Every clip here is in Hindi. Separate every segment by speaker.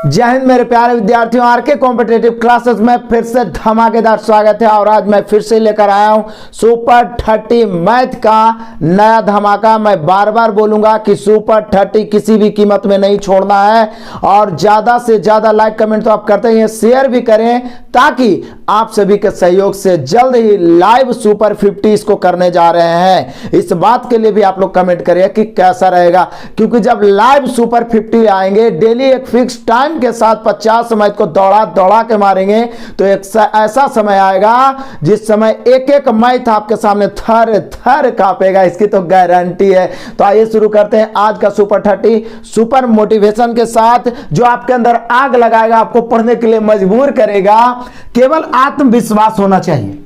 Speaker 1: जय हिंद मेरे प्यारे विद्यार्थियों, आरके कॉम्पिटिटिव क्लासेस में फिर से धमाकेदार स्वागत है। और आज मैं फिर से लेकर आया हूं सुपर 30 मैथ का नया धमाका। मैं बार बार बोलूंगा कि सुपर 30 किसी भी कीमत में नहीं छोड़ना है और ज्यादा से ज्यादा लाइक कमेंट तो आप करते ही हैं, शेयर भी करें ताकि आप सभी के सहयोग से जल्द ही लाइव सुपर 50 इसको करने जा रहे हैं। इस बात के लिए भी आप लोग कमेंट करिए कि कैसा रहेगा, क्योंकि जब लाइव सुपर 50 आएंगे डेली एक फिक्स टाइम के साथ 50 मैथ को दौड़ा दौड़ा के मारेंगे तो एक ऐसा समय आएगा जिस समय एक एक मैथ आपके सामने थर थर कांपेगा, इसकी तो गारंटी है। तो आइए शुरू करते हैं आज का सुपर 30 सुपर मोटिवेशन के साथ, जो आपके अंदर आग लगाएगा, आपको पढ़ने के लिए मजबूर करेगा। केवल आत्मविश्वास होना चाहिए,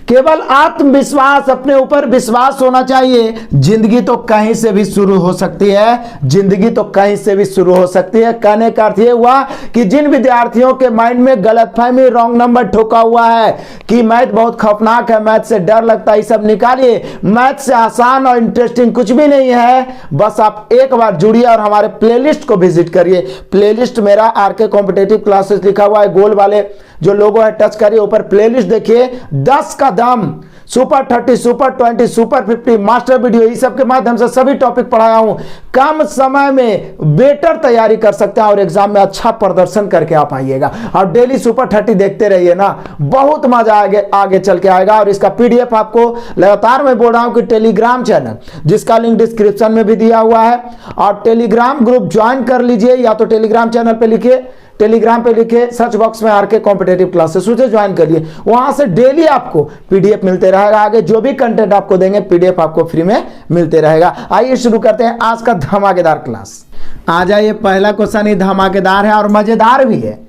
Speaker 1: केवल आत्मविश्वास, अपने ऊपर विश्वास होना चाहिए। जिंदगी तो कहीं से भी शुरू हो सकती है, जिंदगी तो कहीं से भी शुरू हो सकती है। कहने का अर्थ यह हुआ कि जिन विद्यार्थियों के माइंड में गलतफहमी, रॉन्ग नंबर ठोका हुआ है कि मैथ बहुत खौफनाक है, मैथ से डर लगता है, ये सब निकालिए। मैथ से आसान और इंटरेस्टिंग कुछ भी नहीं है। बस आप एक बार जुड़िए और हमारे प्लेलिस्ट को विजिट करिए। प्लेलिस्ट मेरा आरके कॉम्पिटिटिव क्लासेस लिखा हुआ है, गोल वाले जो लोगो है टच करिए, ऊपर प्लेलिस्ट देखिए। 10 का दाम super 30, super 20, super 50 master video, इस सब के माध्यम से सभी टॉपिक पढ़ाया हूं। कम समय में बेटर तैयारी कर सकते हैं और एग्जाम में अच्छा प्रदर्शन करके आप आइएगा। और डेली सुपर 30 देखते रहिए ना, बहुत मजा आगे चल के आएगा। और इसका पीडीएफ आपको लगातार मैं बोल रहा हूं कि टेलीग्राम चैनल, जिसका लिंक डिस्क्रिप्शन में भी दिया हुआ है, और टेलीग्राम ग्रुप ज्वाइन कर लीजिए, या तो टेलीग्राम चैनल पे लिखिए, टेलीग्राम पे लिखे सर्च बॉक्स में आरके कॉम्पिटिटिव क्लासेस, उसे ज्वाइन करिए। वहां से डेली आपको पीडीएफ मिलते रहेगा, आगे जो भी कंटेंट आपको देंगे पीडीएफ आपको फ्री में मिलते रहेगा। आइए शुरू करते हैं आज का धमाकेदार क्लास। आ जाइए, पहला क्वेश्चन ही धमाकेदार है और मजेदार भी है,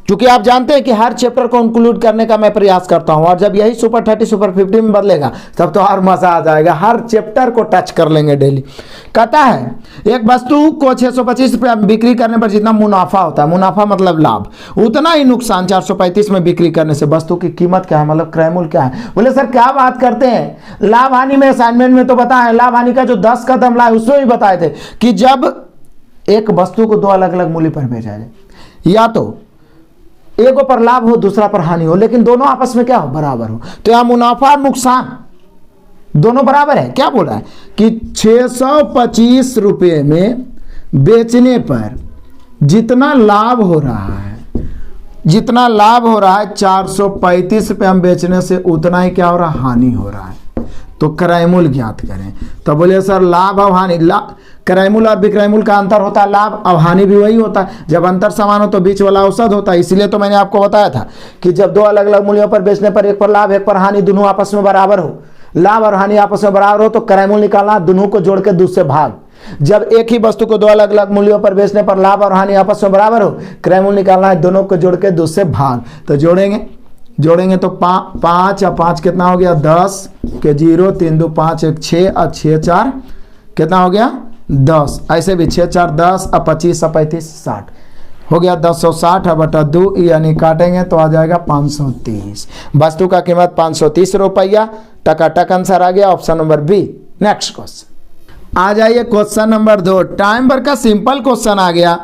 Speaker 1: क्योंकि आप जानते हैं कि हर चैप्टर को इंक्लूड करने का मैं प्रयास करता हूं, और जब यही सुपर 30 सुपर 50 में बदलेगा तब तो और मजा आ जाएगा। हर चैप्टर को टच कर लेंगे डेली। कहता है एक वस्तु को 625 रुपया बिक्री करने पर जितना मुनाफा होता है, मुनाफा मतलब लाभ, उतना ही नुकसान 435 में बिक्री करने से वस्तु की कीमत क्या है, मतलब क्रय मूल्य क्या है। बोले सर क्या बात करते हैं, लाभ हानि में असाइनमेंट में तो बताया, लाभ हानि का जो 10 का दम लाए उसमें भी बताए थे कि जब एक वस्तु को दो अलग अलग मूल्य पर बेचा जाए, या तो एक पर लाभ हो दूसरा पर हानि हो, लेकिन दोनों आपस में क्या हो, बराबर हो। तो यहां मुनाफा और नुकसान दोनों बराबर है। क्या बोल रहा है कि 625 रुपये में बेचने पर जितना लाभ हो रहा है, जितना लाभ हो रहा है 435 रुपये हम बेचने से उतना ही क्या हो रहा है, हानि हो रहा है। तो क्रय मूल्य ज्ञात करें। तो बोले सर लाभ और हानि, क्रय मूल्य और विक्रय मूल्य का अंतर होता है लाभ, और हानि भी वही होता है। जब अंतर समान हो तो बीच वाला औसत होता है। इसलिए तो मैंने आपको बताया था कि जब दो अलग अलग मूल्यों पर बेचने पर एक पर लाभ एक पर हानि, दोनों आपस में बराबर हो, लाभ और हानि आपस में बराबर हो, तो क्रय मूल्य निकालना, दोनों को जोड़ के 2 से भाग। जब एक ही वस्तु को दो अलग अलग मूल्यों पर बेचने पर लाभ और हानि आपस में बराबर हो, क्रय मूल्य निकालना है, दोनों को जोड़ के 2 से भाग। तो जोड़ेंगे तो 5 और 5 कितना हो गया, 10 के 0, 3 2 5 1 6 और 6 4 कितना हो गया, 10। ऐसे भी 6 4 10 और 25 और 35 60 हो गया, 1060 और बटा 2, यानी काटेंगे तो आ जाएगा 530। वस्तु का कीमत 530 रुपया। टकाटक आंसर आ गया, option number B. Next question आ जाइए, क्वेश्चन नंबर 2 टाइम वर्क का सिंपल क्वेश्चन आ गया।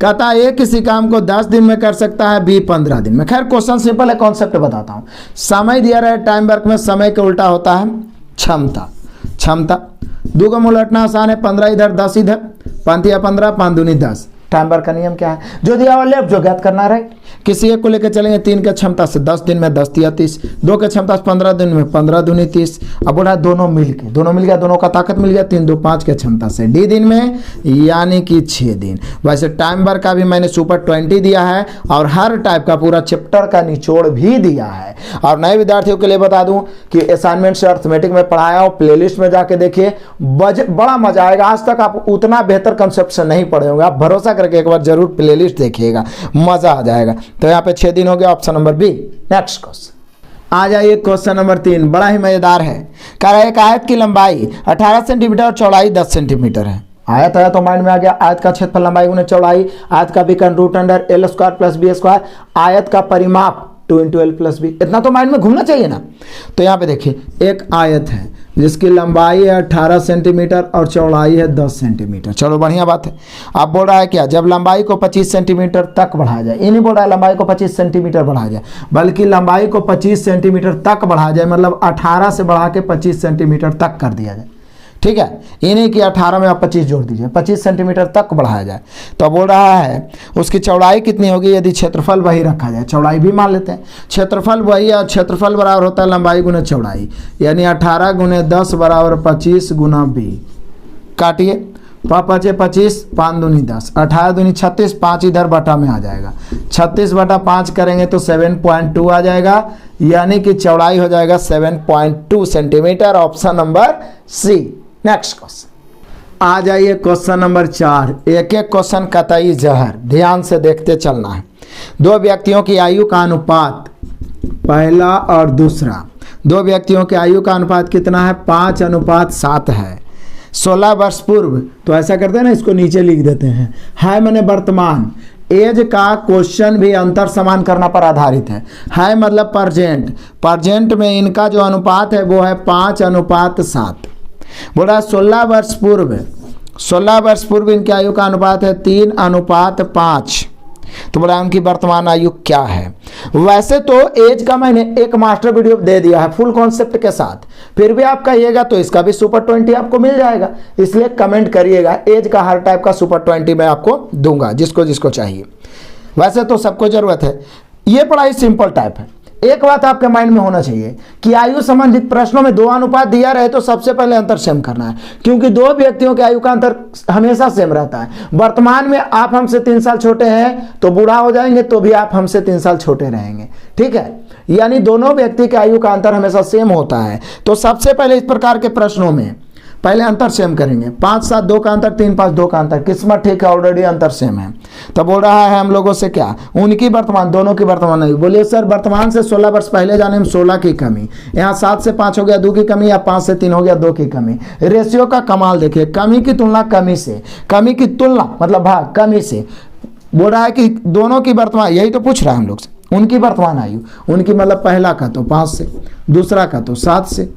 Speaker 1: कहता है ए किसी काम को 10 दिन में कर सकता है, बी 15 दिन में। खैर क्वेश्चन सिंपल है, कॉन्सेप्ट बताता हूं। समय दिया रहा है, टाइम वर्क में समय के उल्टा होता है क्षमता। 2 को उलटना आसान है, 15 इधर 10 इधर, 5 या 15 5 दूनी 10। टाइम वर्क का नियम क्या है, जो दिया हुआ लेफ्ट जो ज्ञात करना रहे। किसी एक को लेकर चलेंगे, 3 के क्षमता से 10 दिन में 10 या 30, 2 के क्षमता से 15 दिन में 15 दूनी 30। अब बोला दोनों मिल गया, दोनों का ताकत मिल गया, 3 2 5 के क्षमता से डी दिन में, यानी कि 6 दिन। वैसे टाइम वर्क का भी मैंने सुपर 20 दिया है और हर टाइप का पूरा चैप्टर का निचोड़ भी दिया है। और नए विद्यार्थियों के लिए बता दूं कि असाइनमेंट से अर्थमेटिक में पढ़ाया हूं, प्लेलिस्ट में जाके देखिए, बड़ा मजा आएगा। आज तक आप उतना बेहतर कंसेप्ट से नहीं पढ़े होंगे, आप भरोसा करके एक बार जरूर प्लेलिस्ट देखिएगा, मजा आ जाएगा। तो यहाँ पे 6 दिन हो गया, option number B. Next question आ जाइए, क्वेश्चन नंबर 3 बड़ा ही मजेदार है। कह रहा है एक आयत की लंबाई 18 सेंटीमीटर और चौड़ाई 10 सेंटीमीटर है। आयत है तो माइंड में आ गया, आयत का क्षेत्रफल लंबाई गुने चौड़ाई, आयत का विकर्ण √L² + B², आयत का परिमाप 2 × L + B। इतना तो माइंड में घूमना चाहिए ना। तो यहाँ पे देखिए एक आयत है, जिसकी लंबाई है 18 सेंटीमीटर और चौड़ाई है 10 सेंटीमीटर। चलो बढ़िया बात है। आप बोल रहा है क्या, जब लंबाई को 25 सेंटीमीटर तक बढ़ाया जाए, ये नहीं बोल रहा है लंबाई को 25 सेंटीमीटर बढ़ाया जाए, बल्कि लंबाई को 25 सेंटीमीटर तक बढ़ाया जाए, मतलब 18 से बढ़ा के 25 सेंटीमीटर तक कर दिया जाए। ठीक है, ये नहीं कि 18 में आप 25 जोड़ दीजिए, 25 सेंटीमीटर तक बढ़ाया जाए। तो बोल रहा है उसकी चौड़ाई कितनी होगी, यदि क्षेत्रफल वही रखा जाए, चौड़ाई भी मान लेते हैं, क्षेत्रफल वही है और क्षेत्रफल बराबर होता है लंबाई गुने चौड़ाई, यानी 18 गुने 10 बराबर 25 गुना 20। काटिए, 5 25, 5 दूनी 10, 18 दूनी 36, 5 इधर बटा में आ जाएगा, 36 बटा 5 करेंगे तो 7.2 आ जाएगा, यानी कि चौड़ाई हो जाएगा 7.2 centimetre. Option number C. Next question आ जाइए, क्वेश्चन नंबर 4। एक एक क्वेश्चन कतई जहर, ध्यान से देखते चलना है। दो व्यक्तियों की आयु का अनुपात, पहला और दूसरा, दो व्यक्तियों की आयु का अनुपात कितना है, 5:7 है। 16 वर्ष पूर्व, तो ऐसा करते हैं ना, इसको नीचे लिख देते हैं, है मैंने वर्तमान, एज का क्वेश्चन भी अंतर समान करना पर आधारित है मतलब परजेंट, परजेंट में इनका जो अनुपात है वो है 5:7। बोला 16 वर्ष पूर्व, 16 वर्ष पूर्व इनकी आयु का अनुपात है 3:5। तो बोला उनकी वर्तमान आयु क्या है। वैसे तो एज का मैंने एक मास्टर वीडियो दे दिया है फुल कॉन्सेप्ट के साथ, फिर भी आप कहिएगा तो इसका भी सुपर 20 आपको मिल जाएगा, इसलिए कमेंट करिएगा, एज का हर टाइप का सुपर 20 मैं आपको दूंगा जिसको जिसको चाहिए। वैसे तो सबको जरूरत है, ये पढ़ाई सिंपल टाइप है। एक बात आपके माइंड में होना चाहिए कि आयु संबंधित प्रश्नों में 2 अनुपात दिया रहे तो सबसे पहले अंतर सेम करना है, क्योंकि दो व्यक्तियों के आयु का अंतर हमेशा सेम रहता है। वर्तमान में आप हमसे 3 साल छोटे हैं तो बूढ़ा हो जाएंगे तो भी आप हमसे 3 साल छोटे रहेंगे। ठीक है, यानी दोनों व्यक्ति के आयु का अंतर हमेशा सेम होता है। तो सबसे पहले इस प्रकार के प्रश्नों में पहले अंतर सेम करेंगे, 5-7 2 का अंतर, 3-5 2 का अंतर, किस्मत ठीक है, ऑलरेडी अंतर सेम है। तो बोल रहा है हम लोगों से क्या, उनकी वर्तमान, दोनों की वर्तमान नहीं। बोलिए सर वर्तमान से 16 वर्ष पहले जाने में 16 की कमी, यहाँ 7 से 5 हो गया 2 की कमी, या 5 से 3 हो गया 2 की कमी। रेशियो का कमाल देखिए, कमी की तुलना कमी से, कमी की तुलना मतलब भाग कमी से। बोल रहा है कि दोनों की वर्तमान, यही तो पूछ रहा है हम लोग से, उनकी वर्तमान आयु, उनकी मतलब पहला का तो 5 से, दूसरा का तो 7 से,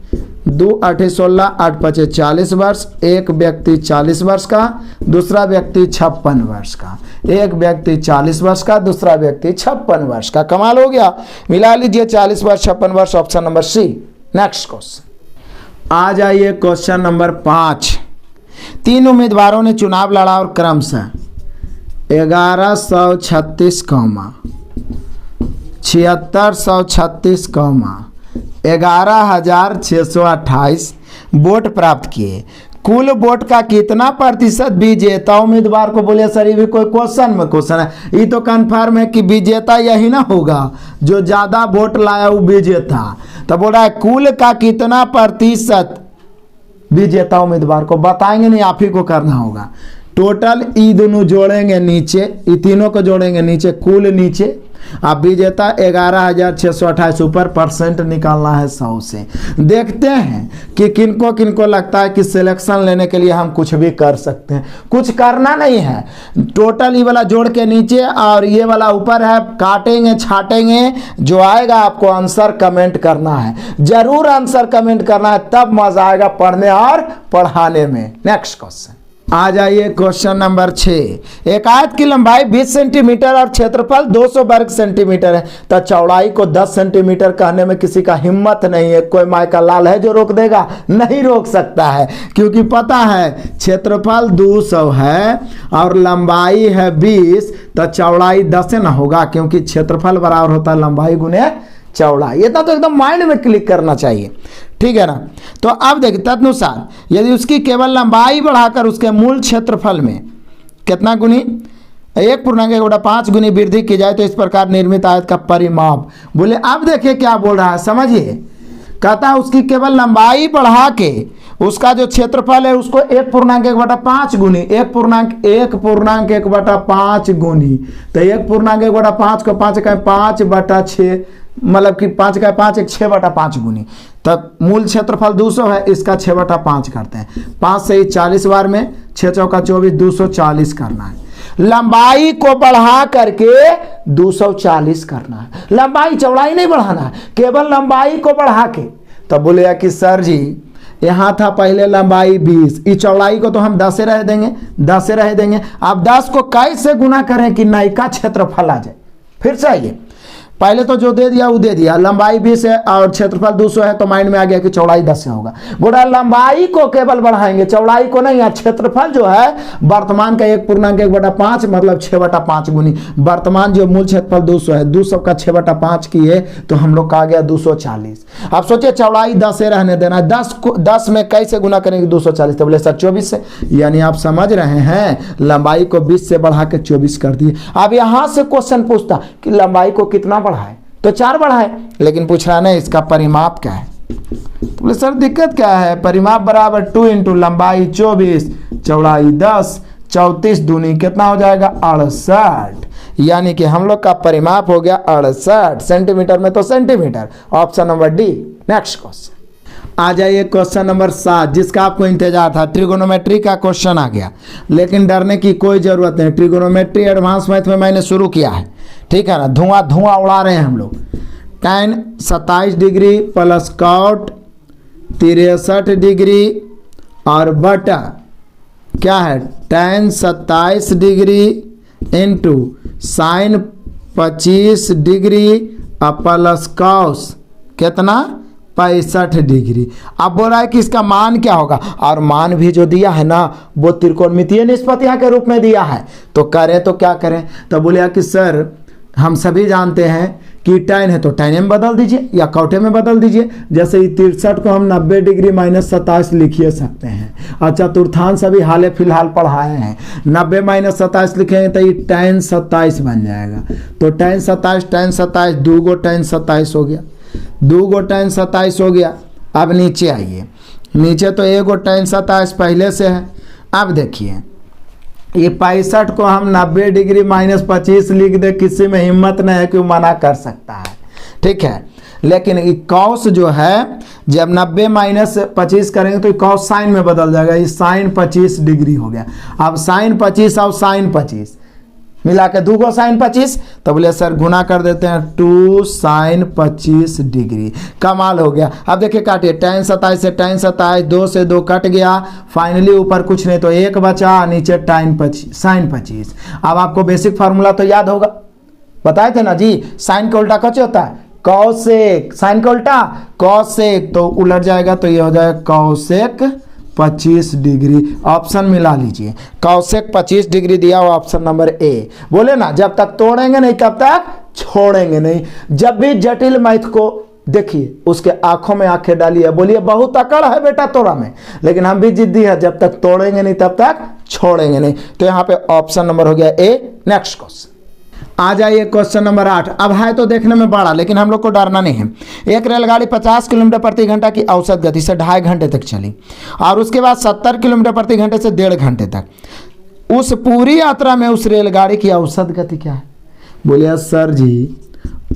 Speaker 1: 2 8 16, 8 5 40 वर्ष, एक व्यक्ति 40 वर्ष का, दूसरा व्यक्ति 56 वर्ष का, एक व्यक्ति 40 वर्ष का, दूसरा व्यक्ति 56 वर्ष का। कमाल हो गया, मिला लीजिए 40 वर्ष 56 वर्ष, option number C. Next question आ जाइए, क्वेश्चन नंबर 5। 3 उम्मीदवारों ने चुनाव लड़ा और क्रमशः 1136, 7636, 11,628 वोट प्राप्त किए। कुल वोट का कितना प्रतिशत विजेता उम्मीदवार को, बोले सर ये भी कोई क्वेश्चन है, ये तो कन्फर्म है कि विजेता यही ना होगा, जो ज्यादा वोट लाया वो विजेता। तो बोल रहा है कुल का कितना प्रतिशत विजेता उम्मीदवार को बताएंगे, नहीं आप ही को करना होगा। टोटल ई दोनों जोड़ेंगे नीचे, ई तीनों को जोड़ेंगे नीचे, कुल नीचे, आप विजेता 11,628 ऊपर परसेंट निकालना है 100 से। देखते हैं कि किनको किनको लगता है कि सिलेक्शन लेने के लिए हम कुछ भी कर सकते हैं। कुछ करना नहीं है, टोटल ये वाला जोड़ के नीचे और ये वाला ऊपर है, काटेंगे छाटेंगे, जो आएगा आपको आंसर कमेंट करना है, जरूर आंसर कमेंट करना है, तब मजा आएगा पढ़ने और पढ़ाने में। नेक्स्ट क्वेश्चन आ जाइए, क्वेश्चन नंबर 6। एक आयत की लंबाई 20 सेंटीमीटर और क्षेत्रफल 200 वर्ग सेंटीमीटर है, तो चौड़ाई को 10 सेंटीमीटर कहने में किसी का हिम्मत नहीं है। कोई माय का लाल है जो रोक देगा? नहीं रोक सकता है, क्योंकि पता है क्षेत्रफल 200 है और लंबाई है 20, तो चौड़ाई 10 ना होगा, क्योंकि क्षेत्रफल बराबर होता है लंबाई गुने चौड़ाई। इतना तो एकदम माइंड में क्लिक करना चाहिए, ठीक है ना। तो अब देखिए, तदनुसार यदि उसकी केवल लंबाई बढ़ाकर उसके मूल क्षेत्रफल में कितना गुनी 1.5 गुनी वृद्धि की जाए तो इस प्रकार निर्मित आयत का परिमाप। बोले अब देखिए क्या बोल रहा है, समझिए। कहता है उसकी केवल लंबाई बढ़ा के उसका जो क्षेत्रफल है उसको 1.1/5 गुनी 1.1/5 गुनी, तो 1.1/5 को 5/6, मतलब कि 5/5 6/5 गुनी, तब मूल क्षेत्रफल 200 है, इसका 6/5 करते हैं। 5 से 40 बार में 6 चौका 24, 240 करना है। लंबाई को बढ़ा करके 240 करना है, लंबाई चौड़ाई नहीं बढ़ाना है, केवल लंबाई को बढ़ा के। तब बोले कि सर जी यहाँ था पहले लंबाई 20, इस चौड़ाई को तो हम 10 से रह देंगे, 10 से रह देंगे। अब 10 को कैसे गुना करें कि नई का क्षेत्रफल आ जाए? फिर से आइए, पहले तो जो दे दिया वो दे दिया, लंबाई 20 है और क्षेत्रफल 200 है, तो माइंड में आ गया कि चौड़ाई 10 से होगा। बोला लंबाई को केवल बढ़ाएंगे, चौड़ाई को नहीं। या क्षेत्रफल जो है वर्तमान का 1/1/5 मतलब 6/5 गुनी वर्तमान जो मूल क्षेत्रफल 200 है, 200 का 6/5 किए तो हम लोग का आ गया 240। अब सोचिए चौड़ाई 10 से रहने देना, 10 में कैसे गुना करेंगे 240? तो बोले सर 24 से, यानी आप समझ रहे हैं लंबाई को 20 से बढ़ा के 24 कर दिए। अब यहां से क्वेश्चन पूछता कि लंबाई को कितना बढ़ाए, तो 4 बढ़ाए, लेकिन पूछ रहा नहीं इसका परिमाप क्या है। तो बोले सर दिक्कत क्या है, परिमाप बराबर 2 इंटू लंबाई 24 चौड़ाई 10 34 दूनी कितना हो जाएगा 68, यानी कि हम लोग का परिमाप हो गया 68 सेंटीमीटर में तो centimetre. Option number D. Next question आ जाइए, क्वेश्चन नंबर 7 जिसका आपको इंतजार था, ट्रिगोनोमेट्री का क्वेश्चन आ गया, लेकिन डरने की कोई जरूरत नहीं। ट्रिगोनोमेट्री एडवांस मैथ में मैंने शुरू किया है, ठीक है ना। धुआं उड़ा रहे हैं हम लोग। tan 27 degree plus cot 63 degree और बटा क्या है tan 27 degree into sine 25 degree और प्लस cos कितना 65 डिग्री। अब बोल रहा है कि इसका मान क्या होगा, और मान भी जो दिया है ना वो त्रिकोणमितीय निष्पत्तियां के रूप में दिया है। तो करें तो क्या करें, तो बोले कि सर हम सभी जानते हैं कि tan है तो tan में बदल दीजिए या कौटे में बदल दीजिए। जैसे 63 को हम 90 डिग्री माइनस 27 लिखिए सकते हैं। और चतुर्थांश अभी हाल फिलहाल पढ़ाए हैं, 90 माइनस 27 लिखेंगे तो ये tan 27 बन जाएगा। तो tan 27 2 गो tan 27 हो गया, 2 गो tan 27 हो गया। अब नीचे आइए, नीचे तो 1 गो tan 27 पहले से है। अब देखिए ये 65 को हम 90 डिग्री माइनस 25 लिख दे, किसी में हिम्मत नहीं है कि वो मना कर सकता है, ठीक है। लेकिन cos जो है जब 90 माइनस 25 करेंगे तो cos साइन में बदल जाएगा, ये साइन 25 डिग्री हो गया। अब साइन 25 और साइन 25 मिला के 2 गो साइन 25, तो बोले सर गुना कर देते हैं 2 साइन 25 डिग्री। कमाल हो गया। अब देखिए काटिए, tan 27 से tan 27 2 से 2 कट गया, फाइनली ऊपर कुछ नहीं तो 1 बचा, नीचे tan 25 साइन 25। अब आपको बेसिक फार्मूला तो याद होगा, बताए थे ना जी, साइन का उल्टा कैसे होता है कॉसेक, साइन का उल्टा कॉसेक, तो उलट जाएगा तो ये हो जाएगा कॉसेक 25 डिग्री। ऑप्शन मिला लीजिए, कॉसेक 25 डिग्री दिया हुआ ऑप्शन नंबर ए। बोले ना जब तक तोड़ेंगे नहीं तब तक छोड़ेंगे नहीं। जब भी जटिल मैथ को देखिए उसके आंखों में आंखें डालिए, बोलिए बहुत अकड़ है बेटा तोड़ा में, लेकिन हम भी जिद्दी है, जब तक तोड़ेंगे नहीं तब तक छोड़ेंगे नहीं। तो यहाँ पे ऑप्शन नंबर हो गया ए। नेक्स्ट क्वेश्चन आ जाइए, क्वेश्चन नंबर 8। अब है तो देखने में बड़ा, लेकिन हम लोग को डरना नहीं है। एक रेलगाड़ी 50 किलोमीटर प्रति घंटा की औसत गति से 2.5 घंटे तक चली और उसके बाद 70 किलोमीटर प्रति घंटे से 1.5 घंटे तक। उस पूरी यात्रा में उस रेलगाड़ी की औसत गति क्या है? बोलिए सर जी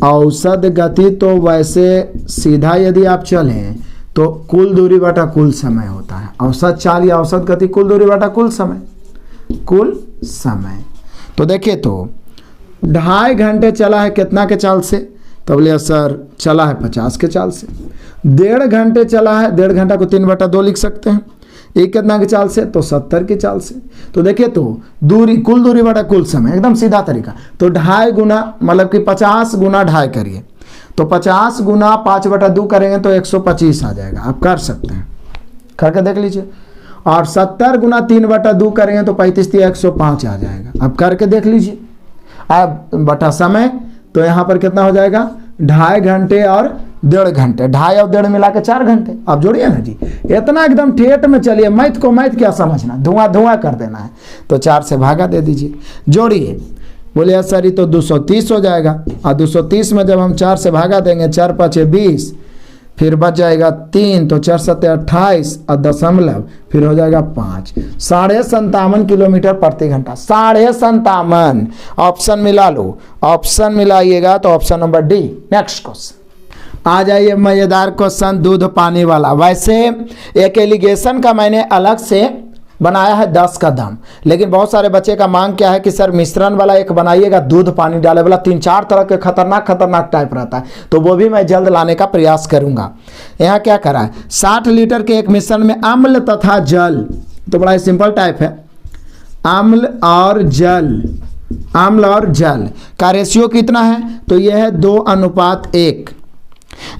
Speaker 1: औसत गति तो वैसे सीधा यदि आप चलें तो कुल दूरी बटा कुल समय होता है। औसत चाल या औसत गति कुल दूरी बटा कुल समय। तो देखिए तो 2.5 घंटे चला है कितना के चाल से, तो बोलिए सर चला है 50 के चाल से। 1.5 घंटे चला है, 1.5 घंटा को 3/2 लिख सकते हैं। एक कितना के चाल से, तो 70 के चाल से। तो देखिए तो दूरी कुल दूरी बटा कुल समय, एकदम सीधा तरीका। तो 2.5 गुना मतलब कि 50 गुना 2.5 करिए, तो 50 गुना 5/2 करेंगे तो 125 आ जाएगा। आप कर सकते हैं, करके देख लीजिए। और 70 गुना 3/2 करेंगे तो 35 या 105 आ जाएगा। आप करके देख लीजिए। अब बटा समय, तो यहाँ पर कितना हो जाएगा 2.5 घंटे और 1.5 घंटे, 2.5 और 1.5 मिला के 4 घंटे। अब जोड़िए ना जी, इतना एकदम ठेठ में चलिए, मैथ को मैथ क्या समझना, धुआं कर देना है। तो 4 से भागा दे दीजिए, जोड़िए। बोलिए सर ये तो 230 हो जाएगा, और 230 में जब हम 4 से भागा देंगे, 4 5 20, फिर बच जाएगा 3, तो 4 7 28 और दशमलव, फिर हो जाएगा 5। 57.5 किलोमीटर प्रति घंटा, 57.5। ऑप्शन मिला लो, ऑप्शन मिलाइएगा तो option number D. Next question आ जाइए, मजेदार क्वेश्चन दूध पानी वाला। वैसे एक एलिगेशन का मैंने अलग से बनाया है 10 का दम। लेकिन बहुत सारे बच्चे का मांग क्या है कि सर मिश्रण वाला एक बनाइएगा, दूध पानी डाले वाला, 3-4 तरह के खतरनाक टाइप रहता है, तो वो भी मैं जल्द लाने का प्रयास करूंगा। यहाँ क्या करा है, 60 लीटर के एक मिश्रण में अम्ल तथा जल, तो बड़ा सिंपल टाइप है, अम्ल और जल का रेशियो कितना है, तो यह है 2:1।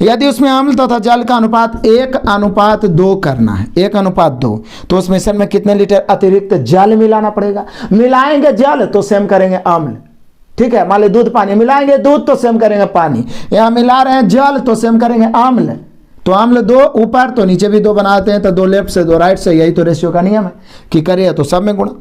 Speaker 1: यदि उसमें अम्ल तथा जल का अनुपात 1:2 करना है, 1:2, तो उस मिश्रण में कितने लीटर अतिरिक्त जल मिलाना पड़ेगा। मिलाएंगे जल तो सेम करेंगे अम्ल, ठीक है। मान ली दूध पानी, मिलाएंगे दूध तो सेम करेंगे पानी, यहाँ मिला रहे हैं जल तो सेम करेंगे अम्ल। तो अम्ल 2 ऊपर तो नीचे भी 2 बनाते हैं, तो 2 लेफ्ट से 2 राइट से, यही तो रेशियो का नियम है कि करिए तो सब में गुणा।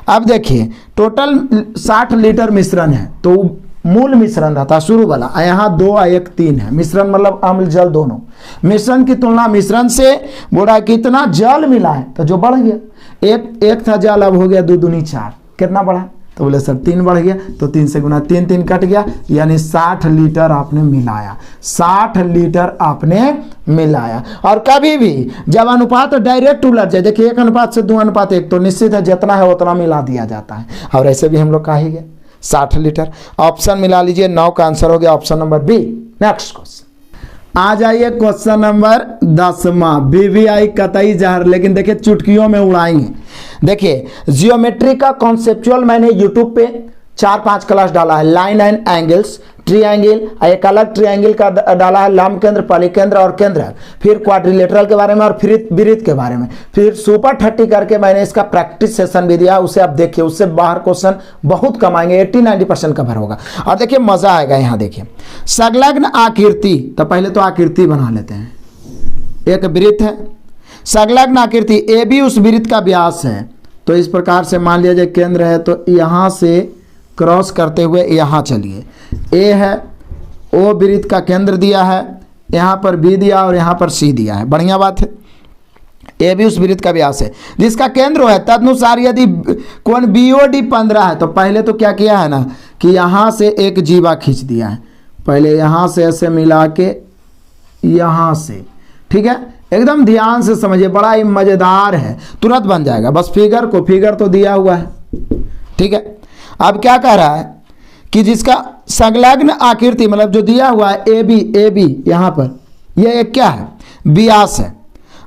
Speaker 1: अब देखिए टोटल 60 लीटर मिश्रण है, तो मूल मिश्रण रहता शुरू वाला, यहाँ 2:1:3 है, मिश्रण मतलब अम्ल जल दोनों। मिश्रण की तुलना मिश्रण से बोला कितना जल मिला है, तो जो बढ़ गया, एक था जल, अब हो गया 2 दूनी 4, कितना बढ़ा, तो बोले सर 3 बढ़ गया, तो 3 से गुना 3 कट गया, यानी 60 लीटर आपने मिलाया, 60 लीटर आपने मिलाया। और कभी भी जब अनुपात डायरेक्ट उलट जाए, देखिए 1:2:1, तो निश्चित है जितना है उतना मिला दिया जाता है, और ऐसे भी हम लोग कहा ही गए 60 लीटर। ऑप्शन मिला लीजिए, 9 का आंसर हो गया option number B. Next question आ जाइए, क्वेश्चन नंबर 10वां, BVI कतई जहर, लेकिन देखिए चुटकियों में उड़ाएंगे। देखिए जियोमेट्री का कॉन्सेप्चुअल मैंने यूट्यूब पे 4-5 क्लास डाला है, लाइन एंड एंगल्स, ट्रिएंगल, एक अलग ट्रिएंगल का डाला है, लंब केंद्र, परिकेंद्र और केंद्र, फिर क्वाड्रिलेटरल के बारे में और फिर वृत्त के बारे में, फिर सुपर 30 करके मैंने इसका प्रैक्टिस सेशन भी दिया, उसे आप देखिए, उससे बाहर क्वेश्चन बहुत कम आएंगे, 80-90% कवर होगा। और देखिए मजा आएगा। यहाँ देखिए संलग्न आकृति, तो पहले तो आकृति बना लेते हैं, एक वृत्त है, संलग्न आकृति AB उस वृत्त का व्यास है, तो इस प्रकार से मान लिया जाए केंद्र है, तो यहाँ से क्रॉस करते हुए यहाँ चलिए, A है, O वृत्त का केंद्र दिया है, यहाँ पर B दिया और यहाँ पर C दिया है, बढ़िया बात है। AB उस वृत्त का व्यास है जिसका केंद्र है, तदनुसार यदि कोण BOD 15 है, तो पहले तो क्या किया है ना कि यहाँ से एक जीवा खींच दिया है, पहले यहाँ से ऐसे मिला के यहाँ से, ठीक है, एकदम ध्यान से समझिए, बड़ा ही मजेदार है, तुरंत बन जाएगा। बस फिगर तो दिया हुआ है, ठीक है। अब क्या कह रहा है कि जिसका संलग्न आकृति मतलब जो दिया हुआ है AB यहाँ पर, यह एक क्या है, व्यास है।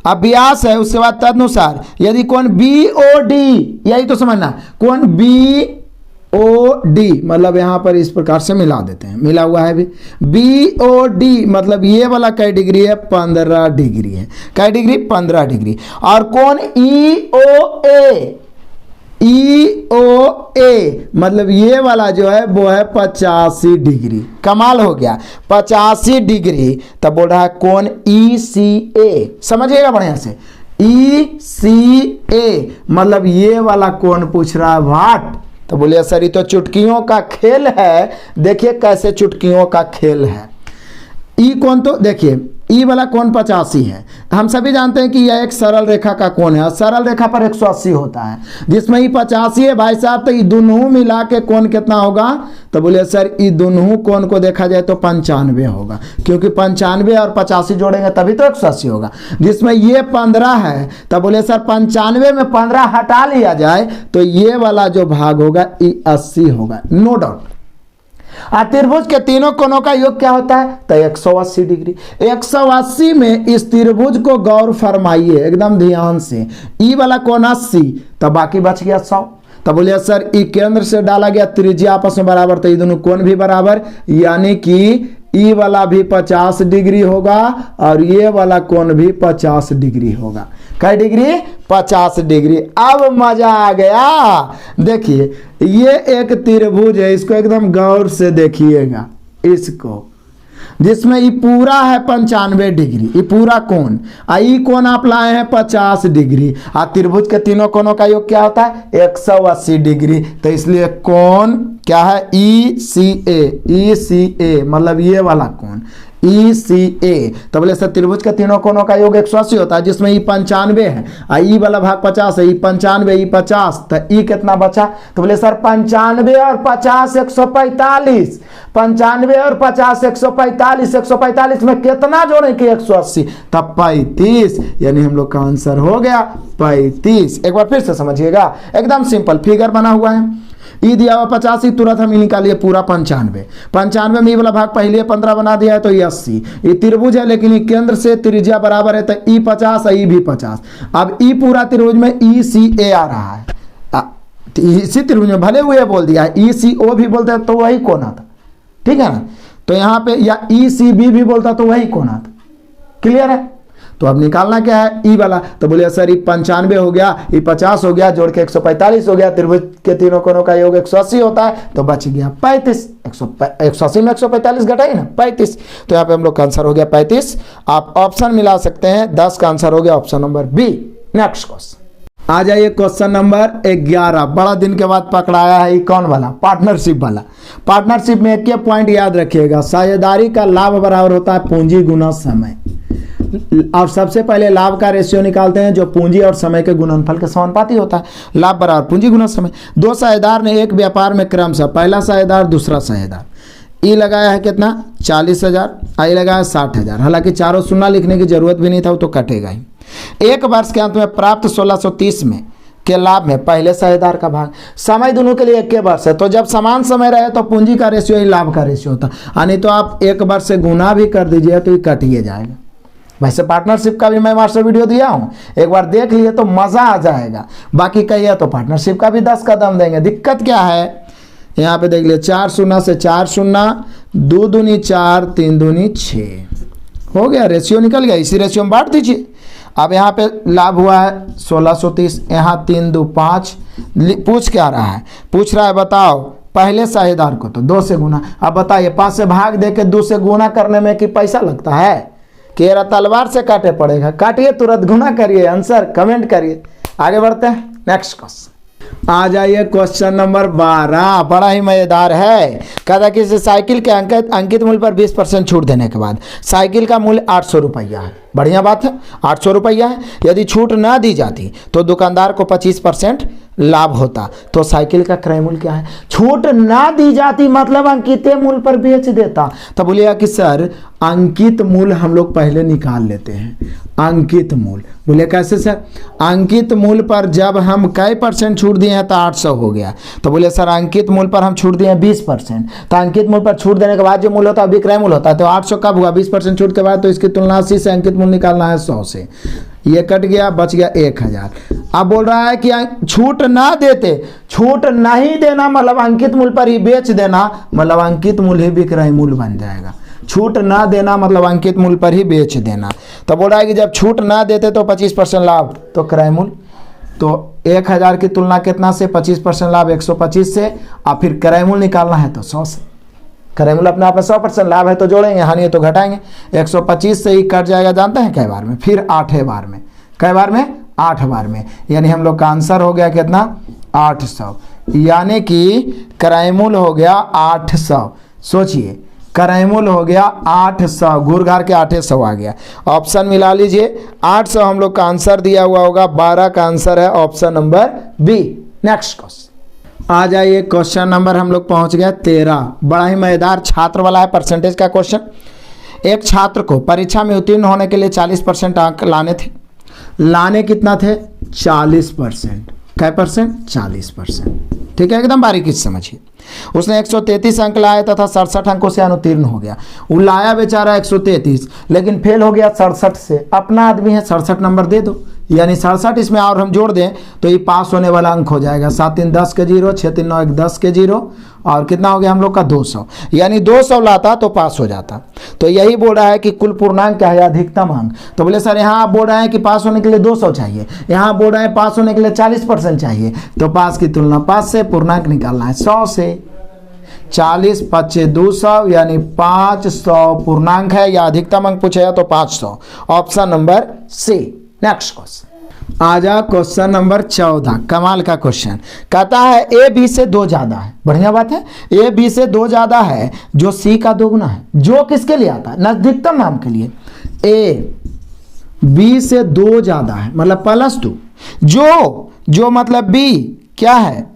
Speaker 1: अब व्यास है, उसके बाद तदनुसार यदि कोण BOD, यही तो समझना, कोण BOD मतलब यहाँ पर इस प्रकार से मिला देते हैं, मिला हुआ है भी, BOD मतलब ये वाला कै डिग्री है, 15 डिग्री है, कै डिग्री, 15 डिग्री। और कोण EOA मतलब ये वाला जो है वो है 85 डिग्री। कमाल हो गया, 85 डिग्री। तब बोल रहा है कोण ECA, समझिएगा बढ़िया से, ECA मतलब ये वाला कोण पूछ रहा है व्हाट, तो बोलिए सर ये तो चुटकियों का खेल है। देखिए कैसे चुटकियों का खेल है। ई कोण तो देखिए ई वाला कोण 85 है, हम सभी जानते हैं कि यह एक सरल रेखा का कोण है, और सरल रेखा पर 180 होता है, जिसमें ई 85 है भाई साहब, तो ये दोनों मिला के कोण कितना होगा, तो बोले सर ये दोनों कोण को देखा जाए तो 95 होगा, क्योंकि 95 और 85 जोड़ेंगे तभी तो 180 होगा। जिसमें ये 15 है, तब बोले सर 95 में 15 हटा लिया जाए तो ये वाला जो भाग होगा ये 80 होगा, नो डाउट। त्रिभुज के तीनों कोणों का योग क्या होता है, तो 180 डिग्री। 180 में इस त्रिभुज को गौर फरमाइए एकदम ध्यान से, ई वाला कोण 80, तो बाकी बच गया 100। तो बोलिए सर ई केंद्र से डाला गया, त्रिज्या आपस में बराबर, तो ये दोनों कोण भी बराबर, यानी कि ई वाला भी 50 डिग्री होगा और ये वाला कोण भी 50 डिग्री होगा। कै डिग्री, 50 डिग्री। अब मजा आ गया। देखिए ये एक त्रिभुज है, इसको एकदम गौर से देखिएगा, इसको जिसमें ये पूरा है 95 डिग्री, ये पूरा कोण, आई कोण आप लाए हैं 50 डिग्री, और त्रिभुज के तीनों कोणों का योग क्या होता है 180 डिग्री। तो इसलिए कोण क्या है ECA, ECA मतलब ये वाला कोण, ECA। तो बोले सर त्रिभुज के तीनों कोनों का योग 180 होता है, जिसमें ई 95 है, ई वाला भाग 50 है, ई 95 ई 50, तो ई कितना बचा? तो बोले सर 95 और 50 145, 95 और 50 145, 145 में कितना जोड़े कि 180, तब 35, यानी हम लोग का आंसर हो गया 35। एक बार फिर से समझिएगा, एकदम सिंपल फिगर बना हुआ है। ई दिया हुआ 50, ही तुरंत हम निकालिए पूरा 95, 95 में ई वाला भाग पहले 15 बना दिया है तो ये 80। ये त्रिभुज है लेकिन ये केंद्र से त्रिज्या बराबर है, तो ई 50 ई भी 50। अब ई पूरा त्रिभुज में ECA आ रहा है, इसी त्रिभुज में भले हुए बोल दिया है, ECO भी बोलते हैं तो वही कोना था, ठीक है ना। तो यहाँ पे या ECB भी बोलता तो वही कोना था, क्लियर है। तो अब निकालना क्या है? ई वाला। तो बोलिए सर ई 95 हो गया, ई 50 हो गया, जोड़ के 145 हो गया। त्रिभुज के तीनों कोनों का योग 180 होता है, तो बच गया 35। 180 में 145 घटाइए ना, 35। तो यहाँ पे हम लोग का आंसर हो गया 35। आप ऑप्शन मिला सकते हैं, 10 का आंसर हो गया option number B. Next question आ जाइए, क्वेश्चन नंबर 11। बड़ा दिन के बाद पकड़ाया है, कौन वाला? पार्टनरशिप वाला। पार्टनरशिप में एक पॉइंट याद रखिएगा, साझेदारी का लाभ बराबर होता है पूंजी गुना समय। और सबसे पहले लाभ का रेशियो निकालते हैं जो पूंजी और समय के गुणनफल के समानुपाती होता है। लाभ बराबर पूंजी गुना समय। दो साझेदार ने एक व्यापार में क्रमशः, पहला साझेदार दूसरा साझेदार, ई लगाया है कितना? 40,000, आई लगाया 60,000। हालांकि चारों शून्य लिखने की जरूरत भी नहीं था, वो तो कटेगा ही। एक वर्ष के अंत में प्राप्त 1630 में के लाभ में पहले साझेदार का भाग। समय दोनों के लिए एक के वर्ष है, तो जब समान समय रहे तो पूंजी का रेशियो ही लाभ का रेशियो होता है। नहीं तो आप एक वर्ष से गुना भी कर दीजिए तो ये कट ही जाएगा। वैसे पार्टनरशिप का भी मैं मास्टर वीडियो दिया हूं, एक बार देख लिए तो मजा आ जाएगा। बाकी कहिए तो पार्टनरशिप का भी 10 का दम देंगे। दिक्कत क्या है, यहाँ पे देख लिया 4 शून्य से 4 शून्य, 2 दूनी 4, 3 दूनी 6 हो गया, रेशियो निकल गया। इसी रेशियो में बांट दीजिए। अब यहाँ पे लाभ हुआ है 1630, यहाँ 3 2 5। पूछ क्या रहा है? पूछ रहा है बताओ पहले साझेदार को तो 2 से गुना। अब बताइए 5 से भाग दे के 2 से गुना करने में कि पैसा लगता है? केरा तलवार से काटे पड़ेगा। काटिए, तुरंत गुना करिए, आंसर कमेंट करिए। आगे बढ़ते हैं, नेक्स्ट क्वेश्चन आ जाइए। क्वेश्चन नंबर 12 बड़ा ही मजेदार है। कहता कि साइकिल के अंकित मूल्य पर 20% छूट देने के बाद साइकिल का मूल्य 800 रुपया है। बढ़िया बात है, 800 रुपया है। यदि छूट ना दी जाती तो दुकानदार को 25% लाभ होता। तो साइकिल का क्रय मूल्य क्या है? छूट ना दी जाती मतलब अंकित मूल्य पर बेच देता। तो बोलिएगा कि सर अंकित मूल्य हम लोग पहले निकाल लेते हैं। अंकित मूल्य बोले कैसे सर? अंकित मूल्य पर जब हम कई % छूट दिए हैं तो 800 हो गया। तो बोले सर अंकित मूल्य पर हम छूट दिए हैं 20%। तो अंकित मूल्य पर छूट देने के बाद जो मूल्य होता है विक्रय मूल्य होता है। तो 800 कब हुआ? 20% छूट के बाद। तो इसकी तुलना 80 से अंकित मूल्य निकालना है 100 से। ये कट गया, बच गया 1000। अब बोल रहा है कि छूट ना देते, छूट नहीं देना मतलब अंकित मूल्य पर ही बेच देना, मतलब अंकित मूल्य ही विक्रय मूल्य बन जाएगा। छूट ना देना मतलब अंकित मूल्य पर ही बेच देना। तो बोल रहा है कि जब छूट ना देते तो 25% लाभ, तो क्रय मूल्य। तो 1000 की तुलना कितना से? 25% लाभ 125 से, और फिर क्रय मूल्य निकालना है तो 100 से। क्रय मूल्य अपने आप में 100% लाभ है तो जोड़ेंगे, हानि है तो घटाएंगे। 125 से ही कट जाएगा, जानते हैं कै बार में? फिर 8 बार में। कै बार में? 8 बार में। यानी हम लोग का आंसर हो गया कितना? 800। यानी कि क्रय मूल्य हो गया 800। सोचिए, क्रय मूल्य हो गया 800, गुरघार के 800 आ गया। ऑप्शन मिला लीजिए, 800 हम लोग का आंसर दिया हुआ होगा। 12 का आंसर है option number B. Next question आ जाइए। क्वेश्चन नंबर हम लोग पहुंच गए 13। बड़ा ही मजेदार छात्र वाला है, परसेंटेज का क्वेश्चन। एक छात्र को परीक्षा में उत्तीर्ण होने के लिए 40% अंक लाने थे। लाने कितना थे? 40%। क्या %? 40%। ठीक है, एकदम बारीकी से समझिए। उसने 133 अंक लाए तथा 67 अंकों से अनुत्तीर्ण हो गया। वो लाया बेचारा 133, लेकिन फेल हो गया 67 से। अपना आदमी है, 67 नंबर दे दो, यानी 67 इसमें और हम जोड़ दें तो ये पास होने वाला अंक हो जाएगा। 7 3 10 के 0, 6 3 9 1 10 के 0, और कितना हो गया हम लोग का? 200। यानी 200 लाता तो पास हो जाता। तो यही बोल रहा है कि कुल पूर्णांक क्या है? अधिकतम अंक। तो बोले सर यहाँ आप बोल रहे हैं कि पास होने के लिए 200 चाहिए, यहाँ बोल रहे हैं पास होने के लिए 40% चाहिए। तो पास की तुलना 5 से, पूर्णांक निकालना है 100 से। 40 25 200, यानी 500 पूर्णांक है, या अधिकतम अंक पूछेगा तो 500। Option number C. Next question आ जाओ क्वेश्चन नंबर 14। कमाल का क्वेश्चन कहता है ए बी से 2 ज्यादा है। बढ़िया बात है, ए बी से 2 ज्यादा है जो सी का दोगुना है। जो किसके लिए आता है? नजदीकतम नाम के लिए। ए बी से 2 ज्यादा है मतलब +2। जो मतलब बी क्या है?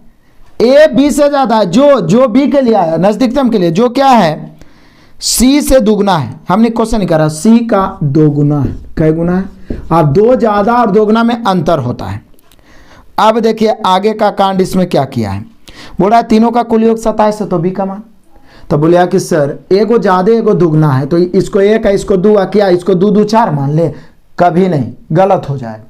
Speaker 1: ए बी से ज्यादा है। जो बी के लिए आया नजदीकतम के लिए, जो क्या है? सी से दुगुना है। हमने क्वेश्चन नहीं करा, सी का दोगुना है। कै गुना है? अब 2 ज्यादा और दोगुना में अंतर होता है। अब देखिए आगे का कांड इसमें क्या किया है। बोला तीनों का कुल योग 27 है तो बी का मान। तो बोलिया कि सर एगो ज्यादा एगो दुगना है तो इसको 1 है इसको 2 क्या इसको 2 2 4 मान ले? कभी नहीं, गलत हो जाएगा।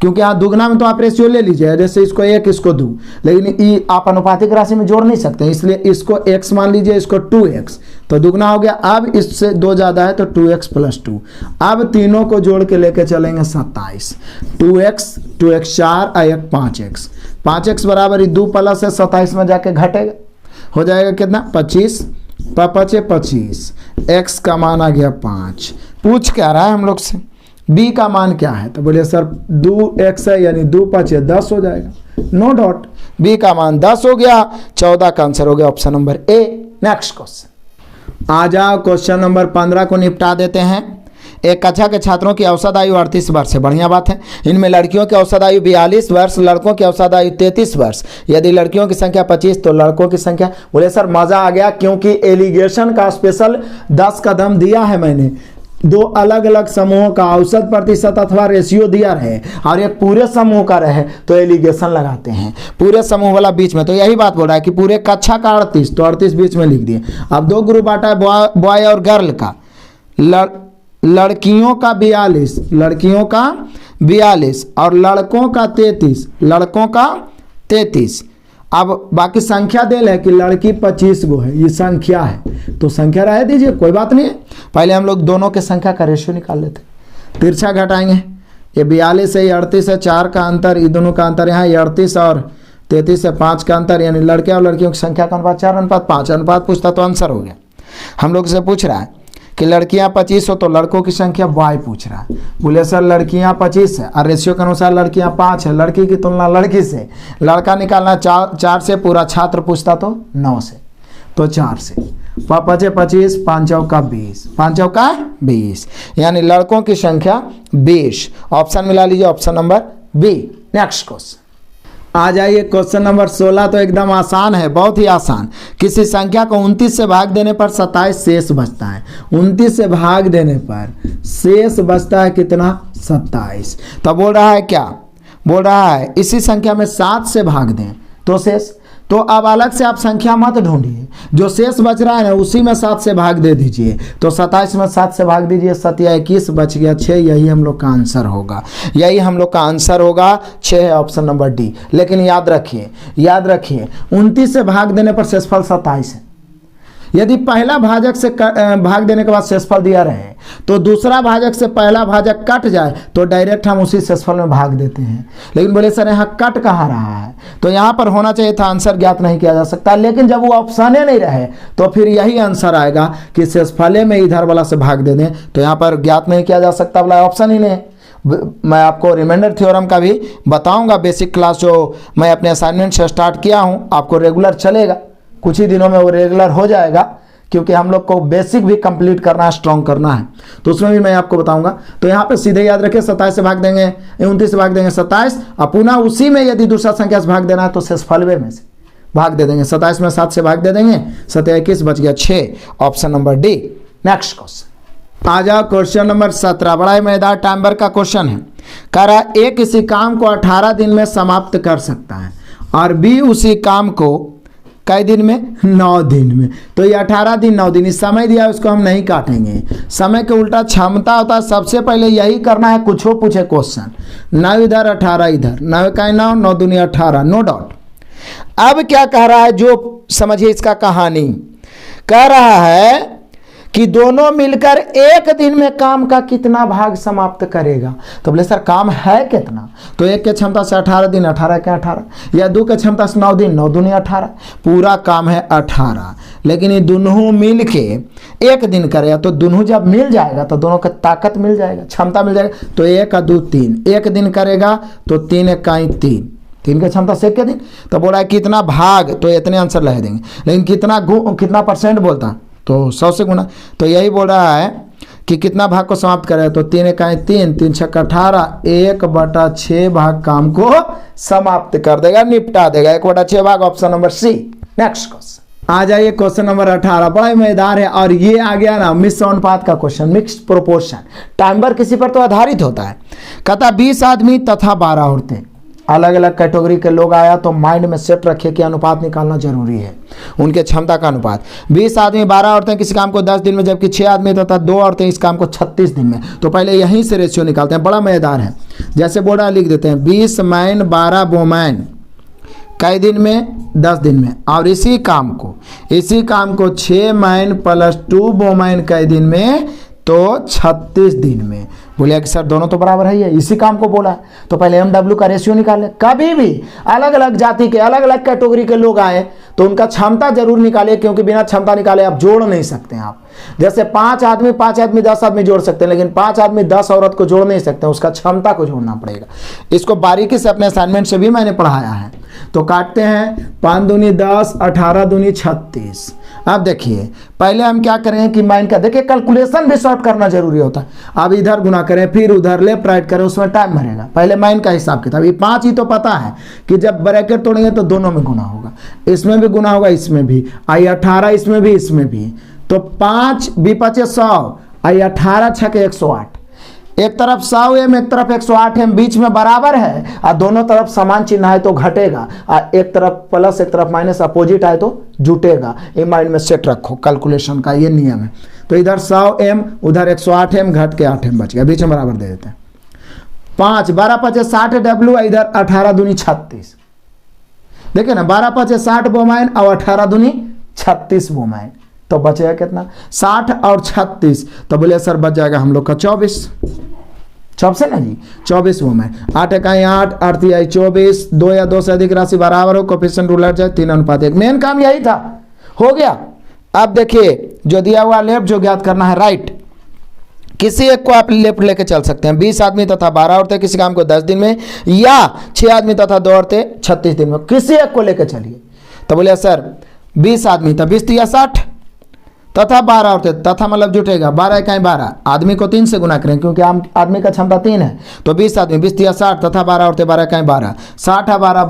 Speaker 1: क्योंकि यहाँ दुगना में तो आप रेशियो ले लीजिए, जैसे इसको 1 इसको 2, लेकिन आप अनुपातिक राशि में जोड़ नहीं सकते, इसलिए इसको x मान लीजिए, इसको 2x तो दुगना हो गया। अब इससे 2 ज्यादा है तो 2x + 2। अब तीनों को जोड़ के लेके चलेंगे 27। 2x 4 और 1 5x। 5x बराबर 2 + 27 में जाके घटेगा, हो जाएगा कितना? 25 × 25। x का मान आ गया 5। पूछ क्या रहा है हम लोग से? b का मान क्या है? तो बोलिए सर 2x है यानी 2 × 5 = 10 हो जाएगा। नो डाउट b का मान 10 हो गया। 14 का आंसर हो गया option number A. Next question आ जाओ, क्वेश्चन नंबर 15 को निपटा देते हैं। एक कक्षा के छात्रों की औसत आयु 38 वर्ष है। बढ़िया बात है। इनमें लड़कियों की औसत आयु 42 वर्ष, लड़कों की औसत आयु 33 वर्ष। यदि लड़कियों की संख्या 25 तो लड़कों की संख्या। बोले सर मजा आ गया, क्योंकि एलिगेशन का स्पेशल 10 कदम दिया है मैंने। 2 अलग अलग समूहों का औसत प्रतिशत अथवा रेशियो दिया रहे और एक पूरे समूह का रहे तो एलिगेशन लगाते हैं। पूरे समूह वाला बीच में, तो यही बात बोल रहा है कि पूरे कक्षा का 38 तो 38 बीच में लिख दिए। अब 2 ग्रुप बांटा है, बॉय और गर्ल का। लड़कियों का 42, लड़कियों का 42 और लड़कों का 33, लड़कों का 33। अब बाकी संख्या देल है कि लड़की 25 गो है, ये संख्या है तो संख्या रह दीजिए, कोई बात नहीं है। पहले हम लोग दोनों के संख्या का रेशियो निकाल लेते, तिरछा घटाएंगे। ये 42 है, ये 38 है, 4 का अंतर, ये दोनों का अंतर यहाँ 38 और 33 है, 5 का अंतर, यानी लड़के और लड़कियों की संख्या का अनुपात 4:5। अनुपात पूछता तो आंसर हो गया। हम लोग से पूछ रहा है कि लड़कियां 25 हो तो लड़कों की संख्या y पूछ रहा है। बोले सर लड़कियां 25 है और रेशियो के अनुसार लड़कियां 5 है, लड़की की तुलना लड़की से। लड़का निकालना 4 से, पूरा छात्र पूछता तो 9 से, तो 4 से। 5 × 25, 5 × 20, 5 × 20, यानी लड़कों की संख्या 20। ऑप्शन मिला लीजिए, option number B. Next question आ जाइए, क्वेश्चन नंबर 16 तो एकदम आसान है, बहुत ही आसान। किसी संख्या को 29 से भाग देने पर 27 शेष बचता है। 29 से भाग देने पर शेष बचता है कितना? 27। तो बोल रहा है क्या? बोल रहा है इसी संख्या में 7 से भाग दें तो शेष। तो अब अलग से आप संख्या मत ढूंढिए, जो शेष बच रहा है ना उसी में 7 से भाग दे दीजिए। तो 27 में 7 से भाग दीजिए, 7 या 21 बच गया 6। यही हम लोग का आंसर होगा, यही हम लोग का आंसर होगा 6 है, ऑप्शन नंबर डी। लेकिन याद रखिए 29 से भाग देने पर शेषफल 27 है। यदि पहला भाजक से भाग देने के बाद शेषफल दिया रहे तो दूसरा भाजक से पहला भाजक कट जाए तो डायरेक्ट हम उसी शेषफल में भाग देते हैं। लेकिन बोले सर यहाँ कट कहाँ रहा है, तो यहाँ पर होना चाहिए था आंसर ज्ञात नहीं किया जा सकता। लेकिन जब वो ऑप्शन नहीं रहे तो फिर यही आंसर आएगा कि शेषफल में इधर वाला से भाग दे दें, तो यहाँ पर ज्ञात नहीं किया जा सकता, बोला ऑप्शन ही नहीं। मैं आपको रिमाइंडर थ्योरम का भी बताऊंगा, बेसिक क्लास जो मैं अपने असाइनमेंट से स्टार्ट किया हूँ, आपको रेगुलर चलेगा। कुछ ही दिनों में वो रेगुलर हो जाएगा, क्योंकि हम लोग को बेसिक भी कंप्लीट करना है, स्ट्रॉन्ग करना है, तो उसमें भी मैं आपको बताऊंगा। तो यहाँ पे सीधे याद रखिए 27 से भाग देंगे, 29 से भाग देंगे 27, और पुनः उसी में यदि दूसरा संख्या से भाग देना है तो शेषफलवे में से भाग दे देंगे। 27 में 7 से भाग दे देंगे, 7 या 21 बच गया 6, option number D. Next question आ जाओ, क्वेश्चन नंबर 17 बड़ा ही मजेदार टाइमर का क्वेश्चन है। कह रहा है ए किसी काम को 18 दिन में समाप्त कर सकता है और बी उसी काम को कई दिन में? 9 दिन में। तो ये 18 दिन 9 दिन, इस समय दिया उसको हम नहीं काटेंगे। समय के उल्टा क्षमता होता है। सबसे पहले यही करना है, कुछ हो पूछे क्वेश्चन, 9 इधर 18 इधर, 9 का 9, 9 दूनी 18, नो डाउट। अब क्या कह रहा है, जो समझिए इसका कहानी, कह रहा है कि दोनों मिलकर एक दिन में काम का कितना भाग समाप्त करेगा। तो बोले सर काम है कितना, तो एक के क्षमता से 18 दिन, 18 के 18, या 2 के क्षमता से 9 दिन, 9 दूनी 18, पूरा काम है 18। लेकिन ये दोनों मिल के एक दिन करेगा तो दोनों जब मिल जाएगा तो दोनों का ताकत मिल जाएगा, क्षमता मिल जाएगा। तो 1 का 2 3, एक दिन करेगा तो 3 1 का 3, 3 की क्षमता से 1 के दिन। तो बोला है कितना भाग, तो इतने आंसर लगा देंगे। लेकिन कितना परसेंट बोलता, तो 100 से गुना। तो यही बोल रहा है कि कितना भाग को समाप्त करेगा, तो 3 1 3, 3 6 18, 1/6 भाग काम को समाप्त कर देगा, निपटा देगा। 1/6 भाग, option number C. Next question आ जाइए, क्वेश्चन नंबर 18, बड़ा मजेदार है। और ये आ गया ना मिश्र अनुपात का क्वेश्चन, मिक्स्ड प्रोपोर्शन। टाइमर किसी पर तो आधारित होता है। कहता 20 आदमी तथा 12 औरतें, अलग अलग कैटेगरी के लोग आया तो माइंड में सेट रखे कि अनुपात निकालना जरूरी है, उनके क्षमता का अनुपात। 20 आदमी 12 औरतें किसी काम को 10 दिन में, जबकि 6 आदमी तथा 2 औरतें इस काम को 36 दिन में। तो पहले यहीं से रेशियो निकालते हैं, बड़ा मजेदार है। जैसे बोर्डा लिख देते हैं 20 मैन 12 वोमैन कई दिन में, 10 दिन में। और इसी काम को 6 मैन प्लस 2 वोमैन कई दिन में, तो 36 दिन में। बोलिए कि सर दोनों तो बराबर है, इसी काम को बोला है। तो पहले MW का रेशियो निकाले। कभी भी अलग अलग जाति के, अलग अलग कैटेगरी के लोग आए तो उनका क्षमता जरूर निकालिए, क्योंकि बिना क्षमता निकाले आप जोड़ नहीं सकते हैं। आप जैसे 5 आदमी 10 आदमी जोड़ सकते हैं, लेकिन 5 आदमी 10 औरत को जोड़ नहीं सकते, उसका क्षमता को जोड़ना पड़ेगा। इसको बारीकी से अपने असाइनमेंट से भी मैंने पढ़ाया है। तो काटते हैं, 5 दूनी 10, 18 दूनी 36। अब देखिए पहले हम क्या करें कि माइंड का, देखिए कैलकुलेशन भी शॉर्ट करना जरूरी होता है। अब इधर गुना करें, फिर उधर लेफ्ट राइट करें, उसमें टाइम मरेगा। पहले माइंड का हिसाब किताब। ये 5 ही तो पता है कि जब ब्रैकेट तोड़ेंगे तो दोनों में गुना होगा, इसमें भी गुना होगा, इसमें भी। आई 18 इसमें भी, इसमें भी। तो 5 भी 5 100, आई 18 6 108। एक तरफ 100 एम, एक तरफ 108 एम, बीच में बराबर है और दोनों तरफ समान चिन्ह है तो घटेगा, और एक तरफ प्लस एक तरफ माइनस अपोजिट है तो जुटेगा। ये माइंड में सेट रखो, कैलकुलेशन का ये नियम है। तो इधर 100 एम, उधर 108 एम, घट के 8 एम बच गया, बीच में बराबर दे देते हैं। 5 12 5 60 डब्ल्यू, इधर 18 दूनी 36। देखिए ना 12 5 60 वोमैन और 18 दूनी 36 वोमैन। तो बचेगा कितना, 60 और 36। तो बोले सर बच जाएगा हम लोग का 24 से ना जी, 24 वोमैन। 8 इकाई 8, 8 तिहाई 24, 2 या 2 से अधिक राशि बराबर हो, कोफिशिएंट उलट जाए, 3:1। मेन काम यही था, हो गया। अब देखिए जो दिया हुआ लेफ्ट, जो ज्ञात करना है राइट। किसी एक को आप लेफ्ट लेके चल सकते हैं। 20 आदमी तथा 12 औरतें किसी काम को 10 दिन में, या 6 आदमी तथा 2 औरतें 36 दिन में, किसी एक को लेके चलिए। तो बोले सर 20 आदमी तो 20 या 60 तथा 12 औरतें, तथा मतलब जुटेगा 12 इकाई 12, आदमी को 3 से गुना करें क्योंकि आदमी का क्षमता 3 है। तो 20 आदमी 20 या 60 तथा 12 औरतें 12 इकाई 12, 60 है 12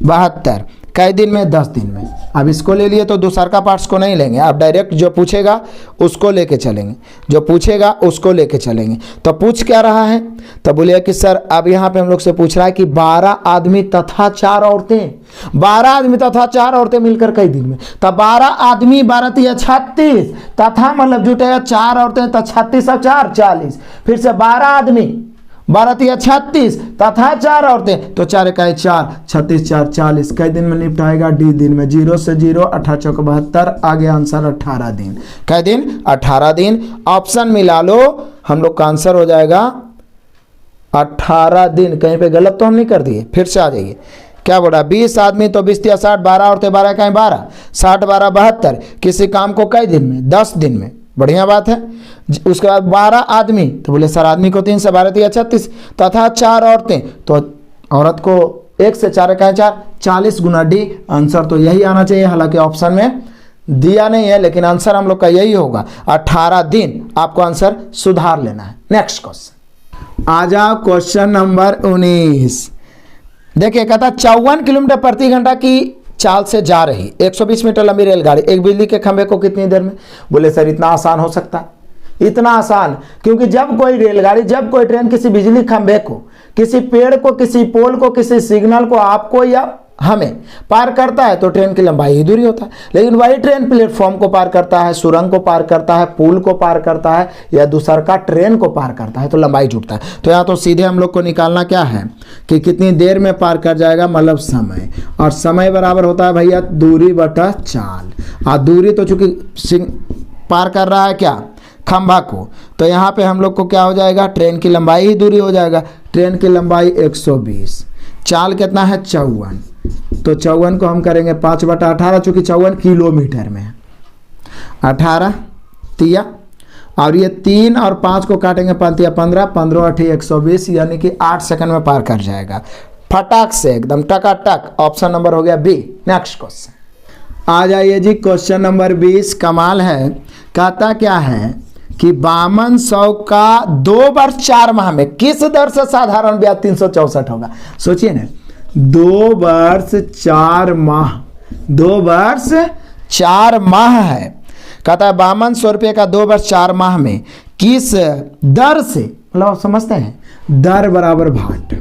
Speaker 1: 72 कई दिन में, 10 दिन में। अब इसको ले लिए तो दूसर का पार्ट्स को नहीं लेंगे, अब डायरेक्ट जो पूछेगा उसको लेके चलेंगे, जो पूछेगा उसको लेके चलेंगे। तो पूछ क्या रहा है, तो बोलिए कि सर अब यहाँ पे हम लोग से पूछ रहा है कि 12 आदमी तथा 4 औरतें, 12 आदमी तथा 4 औरतें मिलकर कई दिन में। तो 12 आदमी 12 या 36 तथा मतलब जुटेगा 4 औरतें, तो 36 और 4 40। फिर से 12 आदमी 12 या 36 तथा 4 औरतें, तो 4 इकाई 4, 36 4 40। कई दिन में निपटाएगा, डी दिन में। 0 से 0, 8 चौक 72, आगे आंसर 18 दिन। कई दिन, 18 दिन। ऑप्शन मिला लो, हम लोग का आंसर हो जाएगा 18 दिन। कहीं पे गलत तो हम नहीं कर दिए, फिर से आ जाइए। क्या बोला, 20 आदमी तो 20 या 60, 12 औरतें 12 इकाई 12, 60 12 72, किसी काम को कई दिन में, 10 दिन में। बढ़िया बात है। उसके बाद 12 आदमी, तो बोले सर आदमी को 3 से 12 या 36 तथा 4 औरतें, तो औरत को 1 से 4 इकाई 4, 40 गुना डी। आंसर तो यही आना चाहिए, हालांकि ऑप्शन में दिया नहीं है, लेकिन आंसर हम लोग का यही होगा 18 दिन। आपको आंसर सुधार लेना है। नेक्स्ट क्वेश्चन आ जाओ, क्वेश्चन नंबर 19। देखिए कहता 54 किलोमीटर प्रति घंटा की चाल से जा रही 120 मीटर लंबी रेलगाड़ी एक बिजली के खंभे को कितनी देर में। बोले सर इतना आसान हो सकता है, इतना आसान, क्योंकि जब कोई रेलगाड़ी, जब कोई ट्रेन किसी बिजली खंभे को, किसी पेड़ को, किसी पोल को, किसी सिग्नल को, आपको या हमें पार करता है तो ट्रेन की लंबाई ही दूरी होता है। लेकिन वही ट्रेन प्लेटफॉर्म को पार करता है, सुरंग को पार करता है, पुल को पार करता है, या दूसर का ट्रेन को पार करता है, तो लंबाई जुटता है। तो यहाँ तो सीधे हम लोग को निकालना क्या है कि कितनी देर में पार कर जाएगा, मतलब समय। और समय बराबर होता है भैया दूरी बटा चाल। और दूरी तो चूंकि पार कर रहा है क्या, खंभा को। तो यहाँ पे हम लोग को क्या हो जाएगा, ट्रेन की लंबाई ही दूरी हो जाएगा। ट्रेन की लंबाई 120, चाल कितना है 54, तो 54 को हम करेंगे 5/18, चूँकि 54 किलोमीटर में है। 18 तिया, और ये 3 और 5 को काटेंगे 5 या 15, 15 8 120, यानी कि 8 सेकंड में पार कर जाएगा फटाक से, एकदम टकाटक। ऑप्शन नंबर हो गया बी। नेक्स्ट क्वेश्चन आ जाइए जी, क्वेश्चन नंबर 20। कमाल है, कहता क्या है कि 5200 का 2 वर्ष 4 माह में किस दर से साधारण ब्याज 364 होगा। सोचिए ना, 2 वर्ष 4 माह, 2 वर्ष 4 माह है। कहता है 5200 रुपये का 2 वर्ष 4 माह में किस दर से, मतलब समझते हैं, दर बराबर भाट,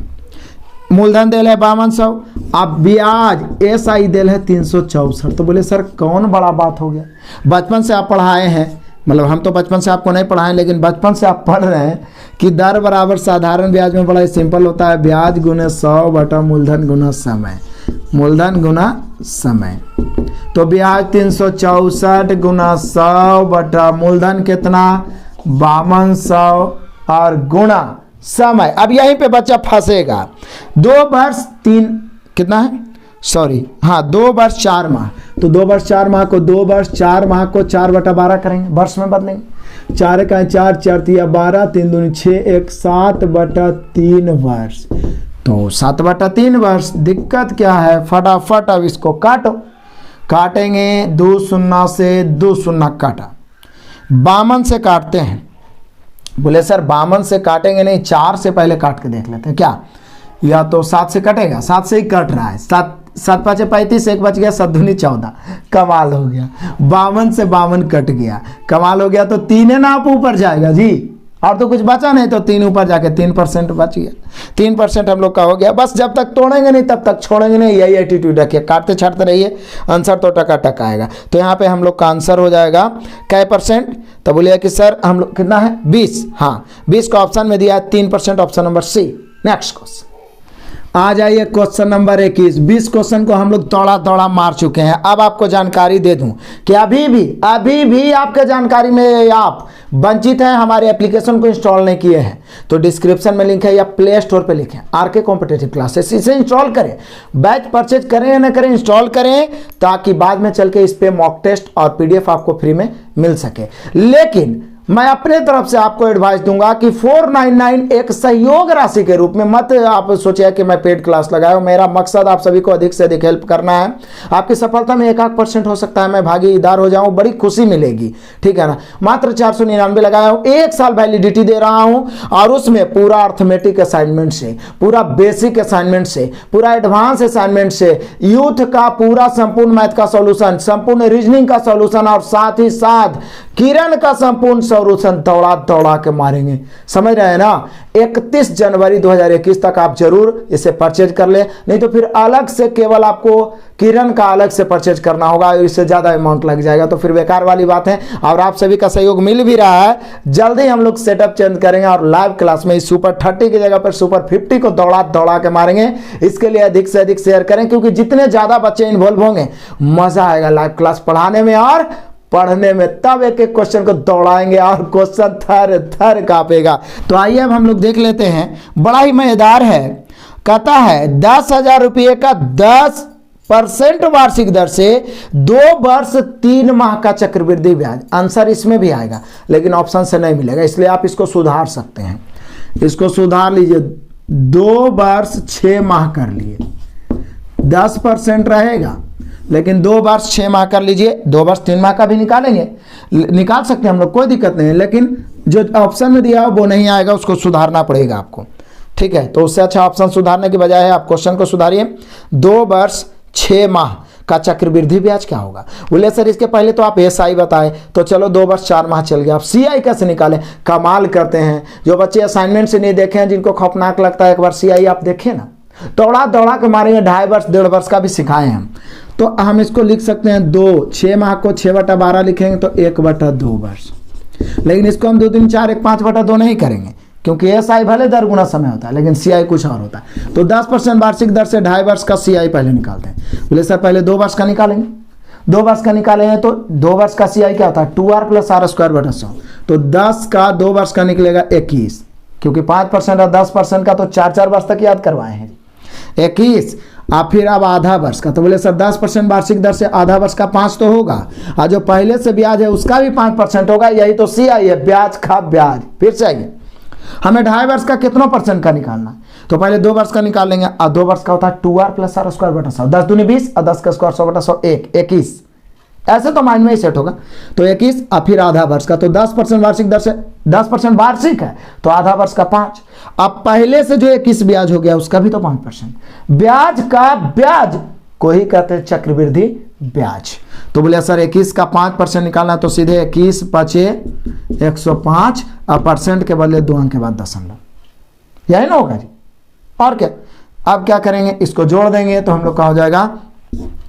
Speaker 1: मूलधन देल है 5200, अब ब्याज एसआई देल है 364। तो बोले सर कौन बड़ा बात हो गया, बचपन से आप पढ़ाए हैं, मतलब हम तो बचपन से आपको नहीं पढ़ाएं, लेकिन बचपन से आप पढ़ रहे हैं कि दर बराबर साधारण ब्याज में बड़ा सिंपल होता है, ब्याज गुना 100 बटा मूलधन गुना समय, मूलधन गुना समय। तो ब्याज 364 गुना 100 बटा मूलधन कितना 5200 और गुना समय। अब यहीं पे बच्चा फंसेगा। 2 वर्ष 3 कितना है, सॉरी हाँ 2 वर्ष 4 माह, तो 2 वर्ष 4 माह को 2 वर्ष 4 माह को 4/12 करेंगे, वर्ष में बदलेंगे। 4 का 4, 4 तिया 12, 3 दूनी 6, 1 7/3 वर्ष, तो 7/3 वर्ष। दिक्कत क्या है, फटाफट अब इसको काटो, काटेंगे 2 शून्य से 2 शून्य काटा, 52 से काटते हैं। बोले सर 52 से काटेंगे नहीं, 4 से पहले काट के देख लेते हैं क्या, या तो 7 से कटेगा, 7 से ही कट रहा है, 7 7 5 35, 1 बच गया, 7 दूनी 14, कमाल हो गया। 52 से 52 कट गया, कमाल हो गया। तो 3 ना आप ऊपर जाएगा जी, और तो कुछ बचा नहीं, तो 3 ऊपर जाके 3% बच गया, 3% हम लोग का हो गया। बस जब तक तोड़ेंगे नहीं तब तक छोड़ेंगे नहीं, यही एटीट्यूड रखिए, काटते छाटते रहिए, आंसर तो टका आएगा। तो यहाँ पे हम लोग का आंसर हो जाएगा कै %। तो बोलिए कि सर हम लोग कितना है 20, हाँ 20 का ऑप्शन में दिया है 3%, option number C. Next question आ जाइए, क्वेश्चन नंबर 21। 20 क्वेश्चन को हम लोग तोड़ा मार चुके हैं। अब आपको जानकारी दे दूं कि अभी भी आपके जानकारी में आप वंचित हैं, हमारे एप्लीकेशन को इंस्टॉल नहीं किए हैं, तो डिस्क्रिप्शन में लिंक है या प्ले स्टोर पे लिखें आरके कॉम्पिटिटिव क्लासेस, इसे इंस्टॉल करें। बैच परचेज करें या ना करें, इंस्टॉल करें, ताकि बाद में चल के इस पे मॉक टेस्ट और पीडीएफ आपको फ्री में मिल सके। लेकिन मैं अपने तरफ से आपको एडवाइस दूंगा कि 499 एक सहयोग राशि के रूप में मत आप सोचिए कि मैं पेड क्लास लगाऊं। मेरा मकसद आप सभी को अधिक से अधिक हेल्प करना है। आपकी सफलता में 1% हो सकता है मैं भागीदार हो जाऊं, बड़ी खुशी मिलेगी, ठीक है ना। मात्र 499 लगाया हूं, 1 साल वैलिडिटी दे रहा हूं, और उसमें पूरा अर्थमेटिक असाइनमेंट से, पूरा बेसिक असाइनमेंट से, पूरा एडवांस असाइनमेंट से, यूथ का पूरा संपूर्ण मैथ का सॉल्यूशन, संपूर्ण रीजनिंग का सॉल्यूशन, और साथ ही साथ किरण का संपूर्ण सॉल्यूशन दौड़ा के मारेंगे, समझ रहे हैं ना। 31 जनवरी 2021 तक आप जरूर इसे परचेज कर ले, नहीं तो फिर अलग से केवल आपको किरण का अलग से परचेज करना होगा, इससे ज्यादा अमाउंट लग जाएगा, तो फिर बेकार वाली बात है। और आप सभी का सहयोग मिल भी रहा है, जल्दी हम लोग सेटअप चेंज करेंगे और लाइव क्लास में इस सुपर 30 की जगह पर सुपर 50 को दौड़ा के मारेंगे। इसके लिए अधिक से अधिक शेयर करें, क्योंकि जितने ज्यादा बच्चे इन्वॉल्व होंगे मजा आएगा लाइव क्लास पढ़ाने में और पढ़ने में। तब एक एक क्वेश्चन को दौड़ाएंगे और क्वेश्चन थर कांपेगा। तो आइए अब हम लोग देख लेते हैं, बड़ा ही मजेदार है। कहता है 10,000 रुपये का 10% वार्षिक दर से 2 वर्ष 3 माह का चक्रवृद्धि ब्याज। आंसर इसमें भी आएगा, लेकिन ऑप्शन से नहीं मिलेगा, इसलिए आप इसको सुधार सकते हैं। इसको सुधार लीजिए, 2 वर्ष 6 माह कर लिए, 10% रहेगा, लेकिन 2 वर्ष 6 माह कर लीजिए। 2 वर्ष 3 माह का भी निकालेंगे, निकाल सकते हैं हम लोग, कोई दिक्कत नहीं है, लेकिन जो ऑप्शन में दिया वो नहीं आएगा, उसको सुधारना पड़ेगा आपको, ठीक है। तो उससे अच्छा ऑप्शन सुधारने की बजाय आप क्वेश्चन को सुधारिए। 2 वर्ष 6 माह का चक्रवृद्धि ब्याज क्या होगा। बोले सर इसके पहले तो आप एसआई बताए, तो चलो 2 वर्ष 4 माह चल गया, आप सीआई कैसे निकालें। कमाल करते हैं, जो बच्चे असाइनमेंट से नहीं देखे हैं, जिनको खौफनाक लगता है, एक बार सीआई आप देखें ना, दौड़ा के मारेंगे। 2.5 वर्ष 1.5 वर्ष का भी सिखाए हम, तो हम इसको लिख सकते हैं 2 6 माह को 6/12 लिखेंगे तो 1/2 वर्ष। लेकिन इसको हम 2 3 4 1 5/2 नहीं करेंगे, क्योंकि एसआई भले दर गुना समय होता है, लेकिन सीआई कुछ और होता है। तो 10% वार्षिक दर से 2.5 वर्ष का सीआई पहले निकालते हैं। बोले सर पहले 2 वर्ष का निकालेंगे, 2 वर्ष का निकाले हैं तो 2 वर्ष का CI क्या होता है 2r + r²/100। तो 10 का 2 वर्ष का निकलेगा 21, क्योंकि 5% और 10% का तो 4 वर्ष तक याद करवाए हैं 21। अब फिर अब आधा वर्ष का, तो बोले सर 10% वार्षिक दर से आधा वर्ष का 5 तो होगा, और जो पहले से ब्याज है उसका भी 5% होगा, यही तो CI है, ब्याज का ब्याज। फिर से आइए, हमें 2.5 वर्ष का कितना % का निकालना, तो पहले 2 वर्ष का निकाल लेंगे। और 2 वर्ष का होता है 2r + r²/100, 10 दूनी 20 और 10 का स्क्वायर 100/100 21, ऐसे तो माइंड में ही सेट होगा। तो 21 और फिर आधा वर्ष का, तो 10% वार्षिक दर से 10% वार्षिक है तो आधा वर्ष का 5। अब पहले से जो 21 ब्याज हो गया उसका भी तो 5%, ब्याज का ब्याज को ही कहते हैं चक्रवृद्धि ब्याज। तो बोले सर 21 का 5% निकालना, तो सीधे 21 × 5 = 105 और परसेंट के बदले 2 अंक के बाद दशमलव, यही ना होगा जी। और क्या, अब क्या करेंगे, इसको जोड़ देंगे तो हम लोग का हो जाएगा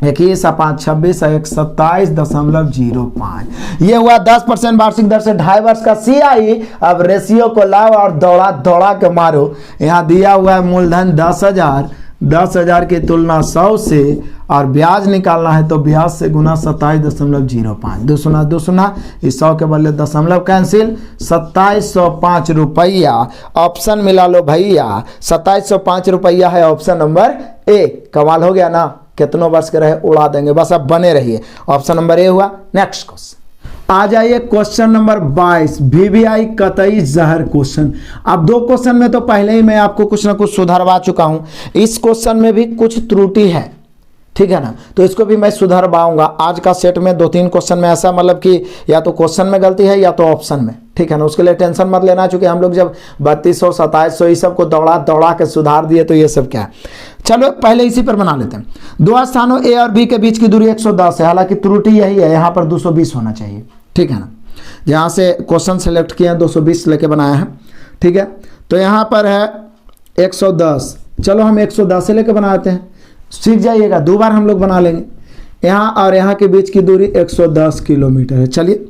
Speaker 1: 21 और 5 = 26 और 1 = 27.05। ये हुआ 10% वार्षिक दर से 2.5 वर्ष का CI। अब रेशियो को लाओ और दौड़ा दौड़ा के मारो। यहाँ दिया हुआ है मूलधन 10,000, 10,000 की तुलना 100 से, और ब्याज निकालना है तो ब्याज से गुना 27.05। 2 दूना इस 100 के बदले दशमलव कैंसिल, 2705 रुपया ऑप्शन मिला लो भैया, 2705 रुपया है ऑप्शन नंबर A। कमाल हो गया ना, कितनों वर्ष के रहे उड़ा देंगे, बस अब बने रहिए। ऑप्शन नंबर A हुआ। नेक्स्ट क्वेश्चन आ जाइए, क्वेश्चन नंबर 22, VVI कतई जहर क्वेश्चन। अब 2 क्वेश्चन में तो पहले ही मैं आपको कुछ ना कुछ सुधारवा चुका हूं, इस क्वेश्चन में भी कुछ त्रुटि है, ठीक है ना, तो इसको भी मैं सुधारवाऊंगा। आज का सेट में 2-3 क्वेश्चन में ऐसा मतलब कि या तो क्वेश्चन में गलती है या तो ऑप्शन में, ठीक है ना, उसके लिए टेंशन मत लेना, चूंकि हम लोग जब 3200 2700 ये सब को दौड़ा दौड़ा के सुधार दिए तो ये सब क्या है। चलो पहले इसी पर बना लेते हैं। 2 स्थानों A और B के बीच की दूरी 110 है, हालांकि त्रुटि यही है, यहाँ पर 220 होना चाहिए, ठीक है ना। यहाँ से क्वेश्चन सेलेक्ट किया 220 लेके बनाया है, ठीक है। तो यहाँ पर है 110, चलो हम 110 से लेके बनाते हैं, सीख जाइएगा, 2 बार हम लोग बना लेंगे। यहाँ और यहाँ के बीच की दूरी 110 किलोमीटर है। चलिए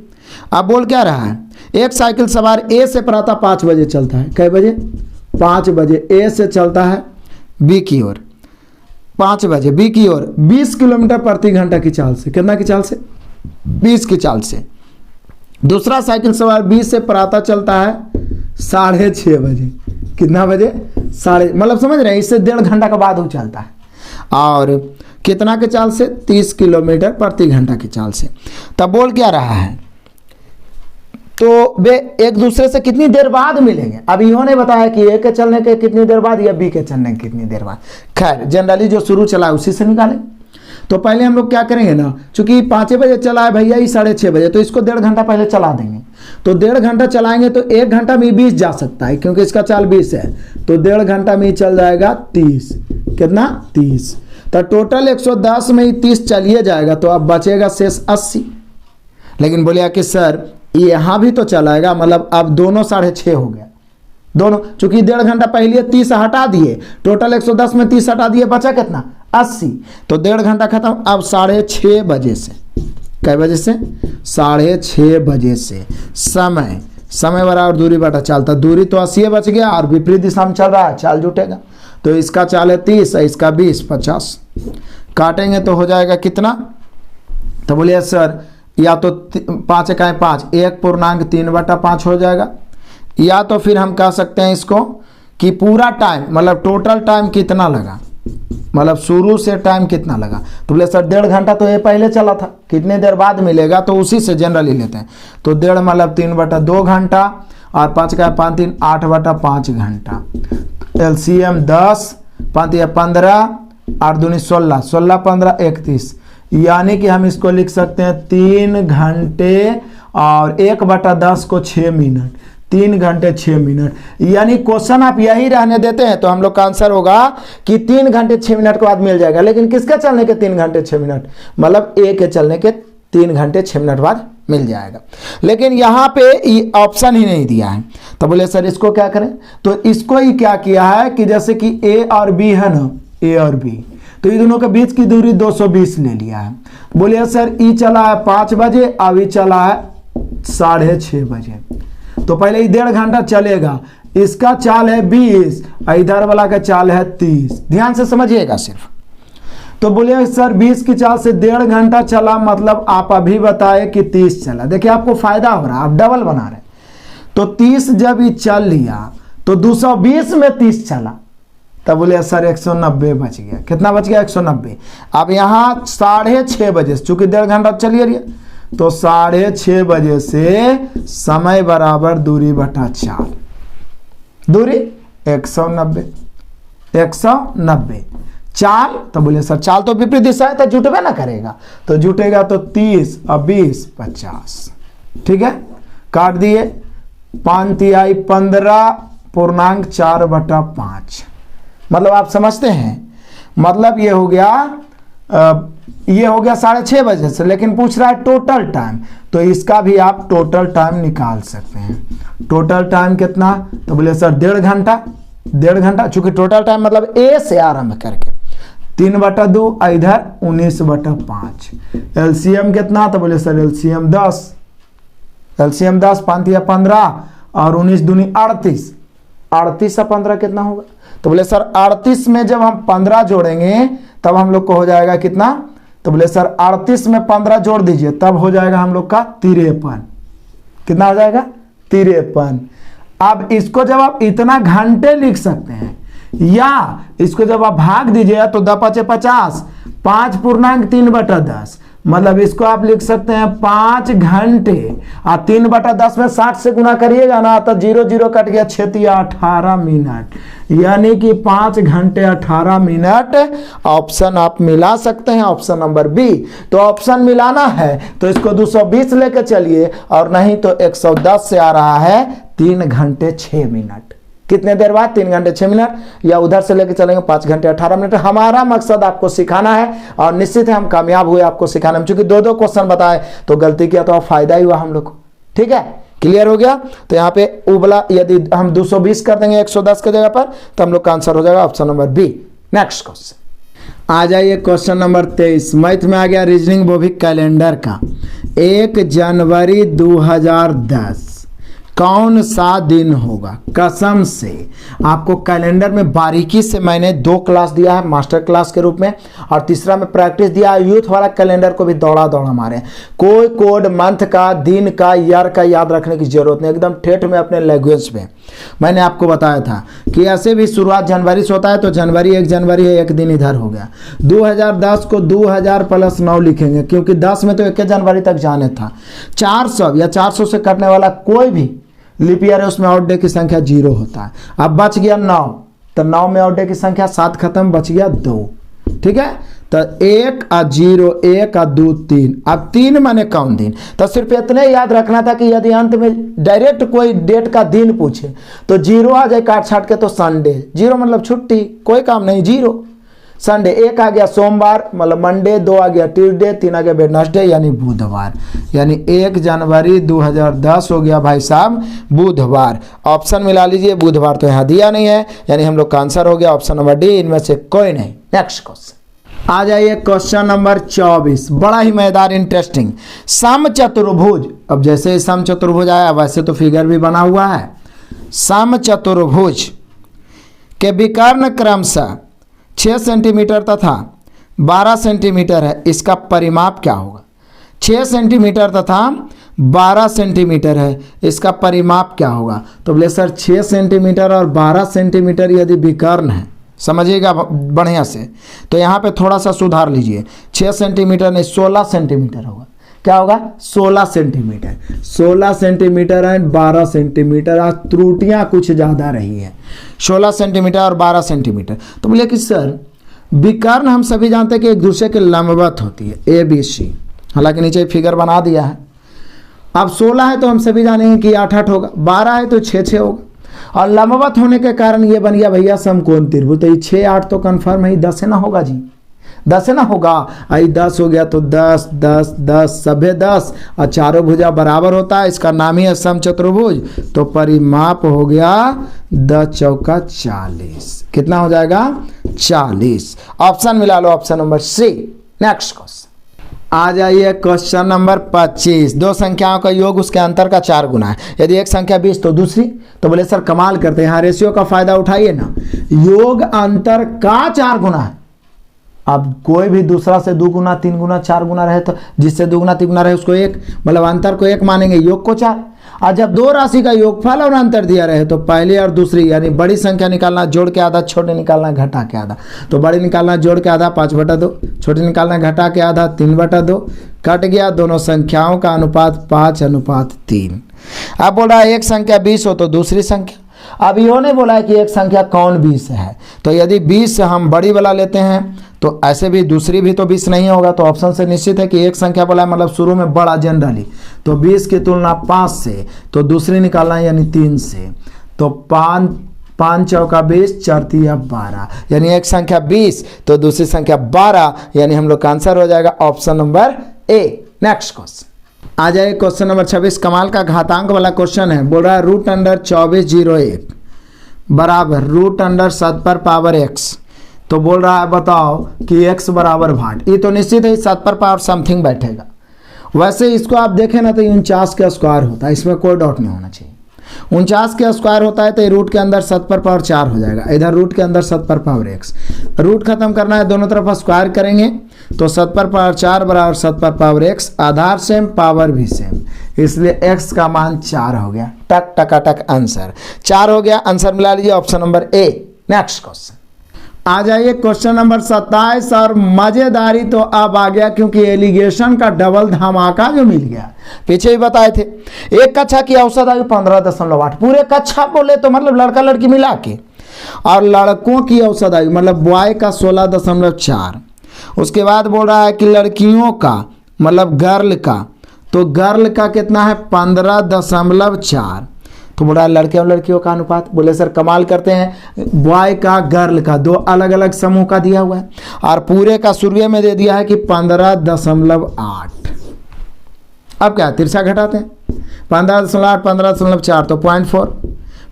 Speaker 1: अब बोल क्या रहा है, एक साइकिल सवार A से प्रातः 5 बजे चलता है, कै बजे 5 बजे A से चलता है B की ओर, 5 बजे B की ओर 20 किलोमीटर प्रति घंटा की चाल से, कितना की चाल से 20 की चाल से। दूसरा साइकिल सवार B से प्रातः चलता है 6:30 बजे, कितना बजे साढ़े, मतलब समझ रहे हैं, इससे 1.5 घंटा के बाद वो चलता है, और कितना के चाल से 30 किलोमीटर प्रति घंटा की चाल से। तब बोल क्या रहा है, तो वे एक दूसरे से कितनी देर बाद मिलेंगे। अब इन्होंने बताया कि A के चलने के कितनी देर बाद या B के चलने के कितनी देर बाद, खैर जनरली जो शुरू चला है उसी से निकालें। तो पहले हम लोग क्या करेंगे ना, चूंकि 5 बजे चला है भैया, ये 6:30 बजे, तो इसको 1.5 घंटा पहले चला देंगे। तो 1.5 घंटा चलाएंगे तो 1 घंटा में 20 जा सकता है, क्योंकि इसका चाल 20 है, तो 1.5 घंटा में ही चल जाएगा 30, कितना 30। तो टोटल 110 में ही 30 चलिए जाएगा, तो अब बचेगा शेष 80। लेकिन बोलिए कि सर यहाँ भी तो चलाएगा, मतलब अब दोनों 6:30 हो गया, दोनों, चूंकि 1.5 घंटा पहले 30 हटा दिए, टोटल 110 में 30 हटा दिए, बचा कितना 80। तो 1.5 घंटा खत्म। अब 6:30 बजे से, कै बजे से 6:30 बजे से, समय बराबर दूरी बटा चाल, तो दूरी तो 80 बच गया, और विपरीत दिशा में चल रहा है, चाल जुटेगा। तो इसका चाल है 30, इसका 20, 50, काटेंगे तो हो जाएगा कितना। तो बोलिए सर या तो 5 × 5 1.3/5 हो जाएगा, या तो फिर हम कह सकते हैं इसको कि पूरा टाइम, मतलब टोटल टाइम कितना लगा, मतलब शुरू से टाइम कितना लगा। तो बोले सर 1.5 घंटा तो ये पहले चला था, कितने देर बाद मिलेगा, तो उसी से जनरली लेते हैं। तो 1.5 मतलब 3/2 घंटा, और 5 × 5 3 8/5 घंटा। LCM 10, 5 × 15, 8 दूनी 16, 16 15 31, यानी कि हम इसको लिख सकते हैं 3 घंटे और 1/10 को 6 मिनट, 3 घंटे 6 मिनट। यानी क्वेश्चन आप यही रहने देते हैं तो हम लोग का आंसर होगा कि 3 घंटे 6 मिनट के बाद मिल जाएगा। लेकिन किसके चलने के 3 घंटे 6 मिनट, मतलब A के चलने के 3 घंटे 6 मिनट बाद मिल जाएगा। लेकिन यहाँ पे ऑप्शन ही नहीं दिया है, तो बोले सर इसको क्या करें। तो इसको ही क्या किया है कि जैसे कि A और B है ना, A और B, तो ये दोनों के बीच की दूरी 220 ले लिया है। बोलिए सर ई चला है 5 बजे, अब ई चला है 6:30 बजे, तो पहले 1.5 घंटा चलेगा। इसका चाल है 20, इधर वाला का चाल है 30। ध्यान से समझिएगा सिर्फ। तो बोले सर 20 की चाल से 1.5 घंटा चला, मतलब आप अभी बताए कि 30 चला। देखिए आपको फायदा हो रहा है, आप डबल बना रहे। तो 30 जब ये चल लिया तो 220 में 30 चला, तब बोले सर 190 बच गया। कितना बच गया? 190। अब यहाँ 6:30 बजे, चूंकि 1.5 घंटा चलिए रही, तो 6:30 बजे से समय बराबर दूरी बटा 4, दूरी 190, 190 चाल। तो बोले सर चाल तो विपरीत दिशा है तो जुटबे ना करेगा, तो जुटेगा तो 30 और 20 50। ठीक है, काट दिए। 5 तिहाई 15.4/5, मतलब आप समझते हैं, मतलब ये हो गया 6:30 बजे से, लेकिन पूछ रहा है टोटल टाइम, तो इसका भी आप टोटल टाइम निकाल सकते हैं। टोटल टाइम कितना? तो बोले सर 1.5 घंटा, 1.5 घंटा, चूंकि टोटल टाइम मतलब ए से आरंभ करके 3/2, इधर 19/5। एलसीएम कितना? तो बोले सर एलसीएम 10, एलसीएम 10, 5 या 15 और 19 दूनी 38, 38 से 15 कितना होगा? तो बोले सर 38 में जब हम 15 जोड़ेंगे तब हम लोग को हो जाएगा कितना? तो बोले सर 38 में 15 जोड़ दीजिए, तब हो जाएगा हम लोग का 53। कितना हो जाएगा? 53। अब इसको जब आप इतना घंटे लिख सकते हैं, या इसको जब आप भाग दीजिए तो 10 × 50, 5.3/10, मतलब इसको आप लिख सकते हैं 5 घंटे, और 3/10 में 60 से गुना करिएगा ना, तो 0 0 कट गया, 6 या 18 मिनट, यानी कि 5 घंटे 18 मिनट। ऑप्शन आप मिला सकते हैं, ऑप्शन नंबर बी। तो ऑप्शन मिलाना है तो इसको 220 लेके चलिए, और नहीं तो 110 से आ रहा है 3 घंटे 6 मिनट। कितने देर बाद? 3 घंटे 6 मिनट, या उधर से लेके चलेंगे 5 घंटे 18 मिनट। हमारा मकसद आपको सिखाना है, और निश्चित है हम कामयाब हुए आपको सिखाने में, क्योंकि 2 क्वेश्चन बताए तो गलती किया तो फायदा ही हुआ हम लोग को। ठीक है, क्लियर हो गया? तो यहाँ पे उबला, यदि हम 220 कर देंगे 110 की जगह पर, तो हम लोग का आंसर हो जाएगा option number B. Next question आ जाइए, क्वेश्चन नंबर 23 मैथ में आ गया, रीजनिंग वो भी कैलेंडर का। 1 जनवरी 2010 कौन सा दिन होगा? कसम से आपको कैलेंडर में बारीकी से मैंने 2 क्लास दिया है मास्टर क्लास के रूप में, और तीसरा में प्रैक्टिस दिया है। यूथ वाला कैलेंडर को भी दौड़ा दौड़ा मारे, कोई कोड मंथ का, दिन का, ईयर का याद रखने की जरूरत नहीं, एकदम ठेठ में अपने लैंग्वेज में। मैंने आपको बताया था कि ऐसे भी शुरुआत जनवरी से होता है, तो जनवरी 1 जनवरी है, 1 दिन इधर हो गया। 2010 को 2000 + 9 लिखेंगे, क्योंकि 10 में तो 1 जनवरी तक जाने था। 400 या 400 से कटने वाला कोई भी लीप ईयर है, उसमें आउट डे की संख्या 0 होता है। अब बच गया 9, तो 9 में आउट डे की संख्या 7 खत्म, बच गया 2। ठीक है, तो 1 और 0, 1 और 2 3। अब 3 माने कौन दिन? तो सिर्फ इतने याद रखना था कि यदि अंत में डायरेक्ट कोई डेट का दिन पूछे तो 0 आ जाए काट छाट के, तो संडे। 0 मतलब छुट्टी, कोई काम नहीं, 0 संडे। 1 आ गया सोमवार, मतलब मंडे। 2 आ गया ट्यूसडे, 3 आ गया वेडनेसडे यानी बुधवार। यानी 1 जनवरी 2010 हो गया भाई साहब बुधवार। ऑप्शन मिला लीजिए, बुधवार तो यहाँ दिया नहीं है, यानी हम लोग का आंसर हो गया ऑप्शन नंबर डी, इनमें से कोई नहीं। नेक्स्ट क्वेश्चन आ जाइए, क्वेश्चन नंबर 24, बड़ा ही मजेदार इंटरेस्टिंग। समचतुर्भुज, अब जैसे समचतुर्भुज आया वैसे तो फिगर भी बना हुआ है। समचतुर्भुज के विकर्ण क्रमशः 6 सेंटीमीटर तथा 12 सेंटीमीटर है, इसका परिमाप क्या होगा? 6 सेंटीमीटर तथा 12 सेंटीमीटर है, इसका परिमाप क्या होगा? तो बोले सर 6 सेंटीमीटर और 12 सेंटीमीटर यदि विकर्ण है, समझिएगा बढ़िया से, तो यहाँ पे थोड़ा सा सुधार लीजिए। 6 सेंटीमीटर नहीं 16 सेंटीमीटर होगा। क्या होगा? 16 सेंटीमीटर। 16 सेंटीमीटर एंड 12 सेंटीमीटर, आज त्रुटियां कुछ ज़्यादा रही है। 16 सेंटीमीटर और 12 सेंटीमीटर। तो बोले कि सर विकर्ण हम सभी जानते हैं कि एक दूसरे के लंबवत होती है, ABC, हालांकि नीचे फिगर बना दिया है। अब 16 है तो हम सभी जानेंगे कि 8 होगा, 12 है तो 6 होगा, और लंबवत होने के कारण ये बन गया भैया समकोण त्रिभुज। तो ये 6 8 तो कन्फर्म है, 10 है ना होगा जी, 10 है ना होगा। आई 10 हो गया तो 10 10 10 सभे 10, और चारों भुजा बराबर होता है, इसका नाम ही है समचतुर्भुज। तो परिमाप हो गया 10 चौका 40। कितना हो जाएगा? 40। ऑप्शन मिला लो, option number C. Next question आ जाइए, क्वेश्चन नंबर 25। 2 संख्याओं का योग उसके अंतर का 4 गुना है। यदि एक संख्या 20 तो दूसरी। तो बोले सर कमाल करते हैं, यहाँ रेशियो का फायदा उठाइए ना। योग अंतर का 4 गुना है, अब कोई भी दूसरा से 2 गुना 3 गुना 4 गुना रहे तो जिससे 2 गुना 3 गुना रहे उसको 1, मतलब अंतर को 1 मानेंगे, योग को 4। और जब 2 राशि का योगफल और अंतर दिया रहे तो पहली और दूसरी यानी बड़ी संख्या निकालना जोड़ के आधा, छोटी निकालना घटा के आधा। तो बड़ी निकालना जोड़ के आधा 5/2, छोटी निकालना घटा के आधा 3/2, कट गया। दोनों संख्याओं का अनुपात 5:3। अब बोल रहा है एक संख्या 20 हो तो दूसरी संख्या। अब इन्होंने बोला है कि एक संख्या कौन 20 है, तो यदि 20 हम बड़ी वाला लेते हैं तो ऐसे भी दूसरी भी तो 20 नहीं होगा। तो ऑप्शन से निश्चित है कि एक संख्या बोला है मतलब शुरू में बड़ा जनरली, तो 20 की तुलना 5 से, तो दूसरी निकालना है यानी 3 से। तो 5 चौका 20, 4 तिया 12, यानी एक संख्या 20 तो दूसरी संख्या 12, यानी हम लोग का आंसर हो जाएगा option number A. Next question आ जाए क्वेश्चन नंबर 26। कमाल का घातांक वाला क्वेश्चन है। बोल रहा है √2401 बराबर √7 तो बोल रहा है बताओ कि x बराबर भाट। ये तो निश्चित है 7 समथिंग बैठेगा। वैसे इसको आप देखें ना तो 49 का स्क्वायर होता है, इसमें कोई डाउट नहीं होना चाहिए। 49 का स्क्वायर होता है तो रूट के अंदर 7/4 हो जाएगा, इधर रूट के अंदर 7/x। रूट खत्म करना है, दोनों तरफ स्क्वायर करेंगे तो 7/4 बराबर 7/x। आधार सेम, पावर भी सेम, इसलिए x का मान 4 हो गया। टक टकाटक आंसर 4 हो गया। आंसर मिला लीजिए option number A. Next question आ जाइए क्वेश्चन नंबर 27। और मजेदारी तो अब आ गया क्योंकि एलिगेशन का डबल धमाका जो मिल गया। पीछे ही बताए थे एक कक्षा की औसत आयु 15.8, पूरे कक्षा बोले तो मतलब लड़का लड़की मिला के, और लड़कों की औसत आयु मतलब बॉय का 16.4। उसके बाद बोल रहा है कि लड़कियों का मतलब गर्ल का, तो गर्ल का कितना है 15.4। तो बोला लड़के और लड़कियों का अनुपात। बोले सर कमाल करते हैं, बॉय का गर्ल का 2 अलग अलग समूह का दिया हुआ है और पूरे का शुरू में दे दिया है कि 15.8। अब क्या तिरछा घटाते हैं 15.8 15.4 तो 0.4,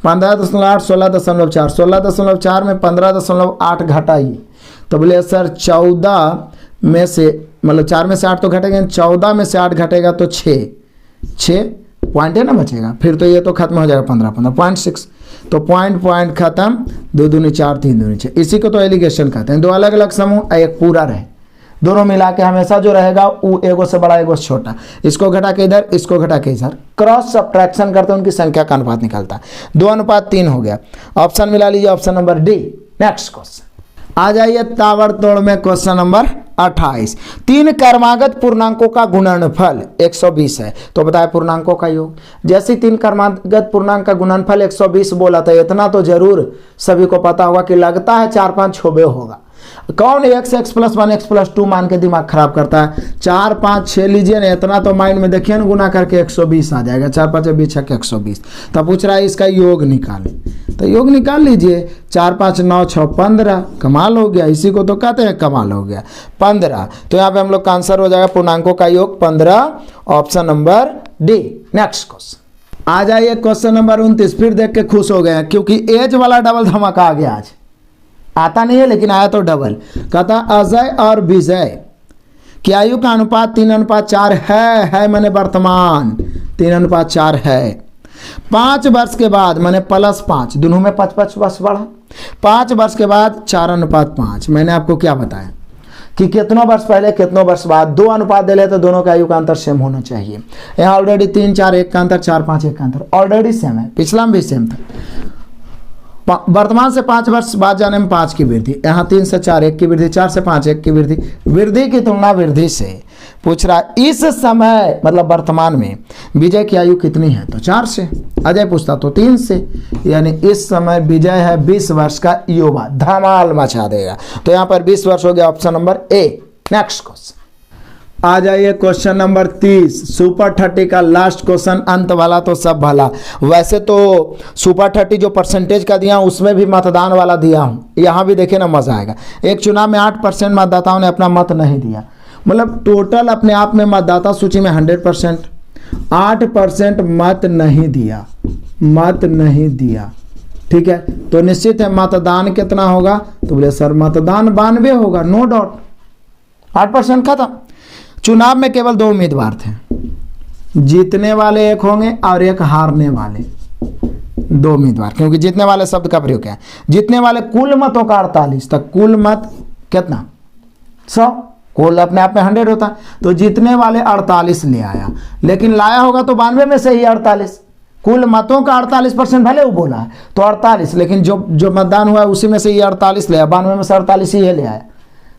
Speaker 1: 15.8 16.4, 16.4 में 15.8 घटाइए तो बोले सर 14 में से मतलब 4 में से 8 तो घटेगा, 14 में से 8 घटेगा तो 6 पॉइंट है ना बचेगा। फिर तो ये तो खत्म हो जाएगा 15 0.6, तो पॉइंट खत्म, 2 दूनी 4 3 दूनी 6। इसी को तो एलिगेशन कहते हैं। 2 अलग अलग समूह एक पूरा रहे, दोनों मिला के हमेशा जो रहेगा वो एगो से बड़ा एगो से छोटा, इसको घटा के इधर इसको घटा के इधर क्रॉस सब्ट्रैक्शन करते हैं, उनकी संख्या का अनुपात निकलता है। 2:3 हो गया। ऑप्शन मिला लीजिए option number D. Next question आ जाइए ताबड़तोड़ में क्वेश्चन नंबर 28। 3 क्रमागत पूर्णांकों का गुणनफल 120 है, तो बताए पूर्णांकों का योग। जैसे 3 क्रमागत पूर्णांक का गुणनफल 120 बोला था, इतना तो जरूर सभी को पता होगा कि लगता है 4-5 छोबे होगा। कौन x + 1 x + 2 मान के दिमाग खराब करता है। 4 5 6 लीजिए ना, इतना तो माइंड में देखिए ना, गुना करके 120 आ जाएगा। 4 5 20 6 120। तब पूछ रहा है इसका योग निकालें, तो योग निकाल लीजिए। 4 5 9 6 15, कमाल हो गया। इसी को तो कहते हैं कमाल हो गया 15। तो यहाँ पे हम लोग का आंसर हो जाएगा पूर्णांकों का योग 15, option number D. Next question आ जाइए क्वेश्चन नंबर 29। फिर देख के खुश हो गए क्योंकि एज वाला डबल धमाका आ गया। आज आता नहीं है लेकिन आया तो डबल। कहता अजय और विजय की आयु का अनुपात 3:4 है मैंने वर्तमान 3:4 है। 5 वर्ष के बाद मैंने +5, दोनों में 5 वर्ष बढ़ा। 5 वर्ष के बाद 4:5। मैंने आपको क्या बताया कि कितनों वर्ष पहले कितनों वर्ष बाद 2 अनुपात दे ले तो दोनों का आयु का अंतर सेम होना चाहिए। यहाँ ऑलरेडी 3 4 1 का अंतर, 4 5 1 का अंतर ऑलरेडी सेम है, पिछला में भी सेम था। वर्तमान से 5 वर्ष बाद जाने में 5 की वृद्धि, यहाँ 3 से 4 1 की वृद्धि, 4 से 5 1 की वृद्धि। वृद्धि की तुलना वृद्धि से पूछ रहा इस समय मतलब वर्तमान में विजय की आयु कितनी है, तो 4 से। अजय पूछता तो 3 से, यानी इस समय विजय है 20 वर्ष का युवा। धमाल मचा देगा। तो यहाँ पर 20 वर्ष हो गया, option number A. Next question आ जाइए क्वेश्चन नंबर 30। सुपर 30 का लास्ट क्वेश्चन, अंत वाला तो सब भला। वैसे तो सुपर 30 जो परसेंटेज का दिया हूँ उसमें भी मतदान वाला दिया हूँ, यहाँ भी देखे ना मजा आएगा। एक चुनाव में 8% मतदाताओं ने अपना मत नहीं दिया, मतलब टोटल अपने आप में मतदाता सूची में 100%, 8% मत नहीं दिया। ठीक है, तो निश्चित है मतदान कितना होगा, तो बोले सर मतदान 92 होगा, नो डाउट। 8% खत्म। चुनाव में केवल 2 उम्मीदवार थे, जीतने वाले एक होंगे और एक हारने वाले, 2 उम्मीदवार, क्योंकि जीतने वाले शब्द का प्रयोग है। जीतने वाले कुल मतों का 48, तक कुल मत कितना 100, कुल अपने आप में 100 होता है। तो जीतने वाले 48 ले आया, लेकिन लाया होगा तो 92 में से ही 48, कुल मतों का 48% भले वो बोला है तो 48, लेकिन जो मतदान हुआ है उसी में से ये 48 ले आया, 92 में से 48 ही ले आया,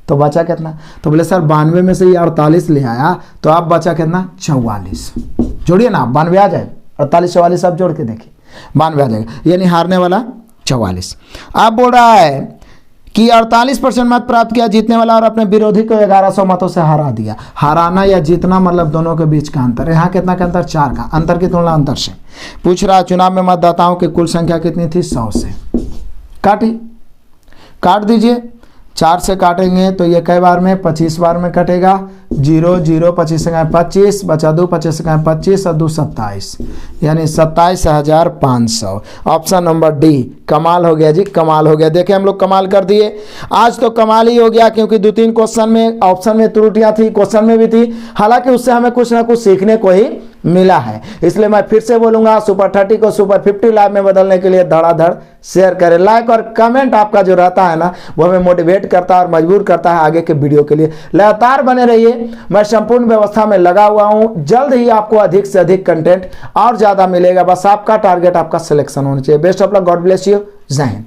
Speaker 1: तो बचा कितना? तो बोले सर 92 में से ये 48 ले आया, तो अब बचा कितना? 44। जोड़िए ना, 92 आ जाए, 48 44 आप जोड़ के देखिए, 92 आ जाएगा, यानी हारने वाला 44। अब बोल रहा है कि 48% मत प्राप्त किया जीतने वाला और अपने विरोधी को 1100 मतों से हरा दिया। हराना या जीतना मतलब दोनों के बीच का अंतर। यहाँ कितना का अंतर? 4 का। अंतर की तुलना अंतर से पूछ रहा। चुनाव में मतदाताओं की कुल संख्या कितनी थी? 100 से। काट दीजिए, 4 से काटेंगे तो ये कई बार में? 25 बार में कटेगा। 0 0 25 से 25 बचा 2, 25 से 25 और 2 27, यानी 27,500। Option number D. कमाल हो गया जी, कमाल हो गया। देखिए हम लोग कमाल कर दिए, आज तो कमाल ही हो गया, क्योंकि 2-3 क्वेश्चन में ऑप्शन में त्रुटियां थी, क्वेश्चन में भी थी, हालांकि उससे हमें कुछ ना कुछ सीखने को ही मिला है। इसलिए मैं फिर से बोलूंगा, सुपर 30 को सुपर 50 लाइव में बदलने के लिए धड़ाधड़ शेयर करें। लाइक और कमेंट आपका जो रहता है ना, वो हमें मोटिवेट करता है और मजबूर करता है आगे के वीडियो के लिए। लगातार बने रहिए, मैं संपूर्ण व्यवस्था में लगा हुआ हूं। जल्द ही आपको अधिक से अधिक कंटेंट और ज्यादा मिलेगा, बस आपका टारगेट, आपका सिलेक्शन होना चाहिए। Best of luck, God bless you, जय हिंद।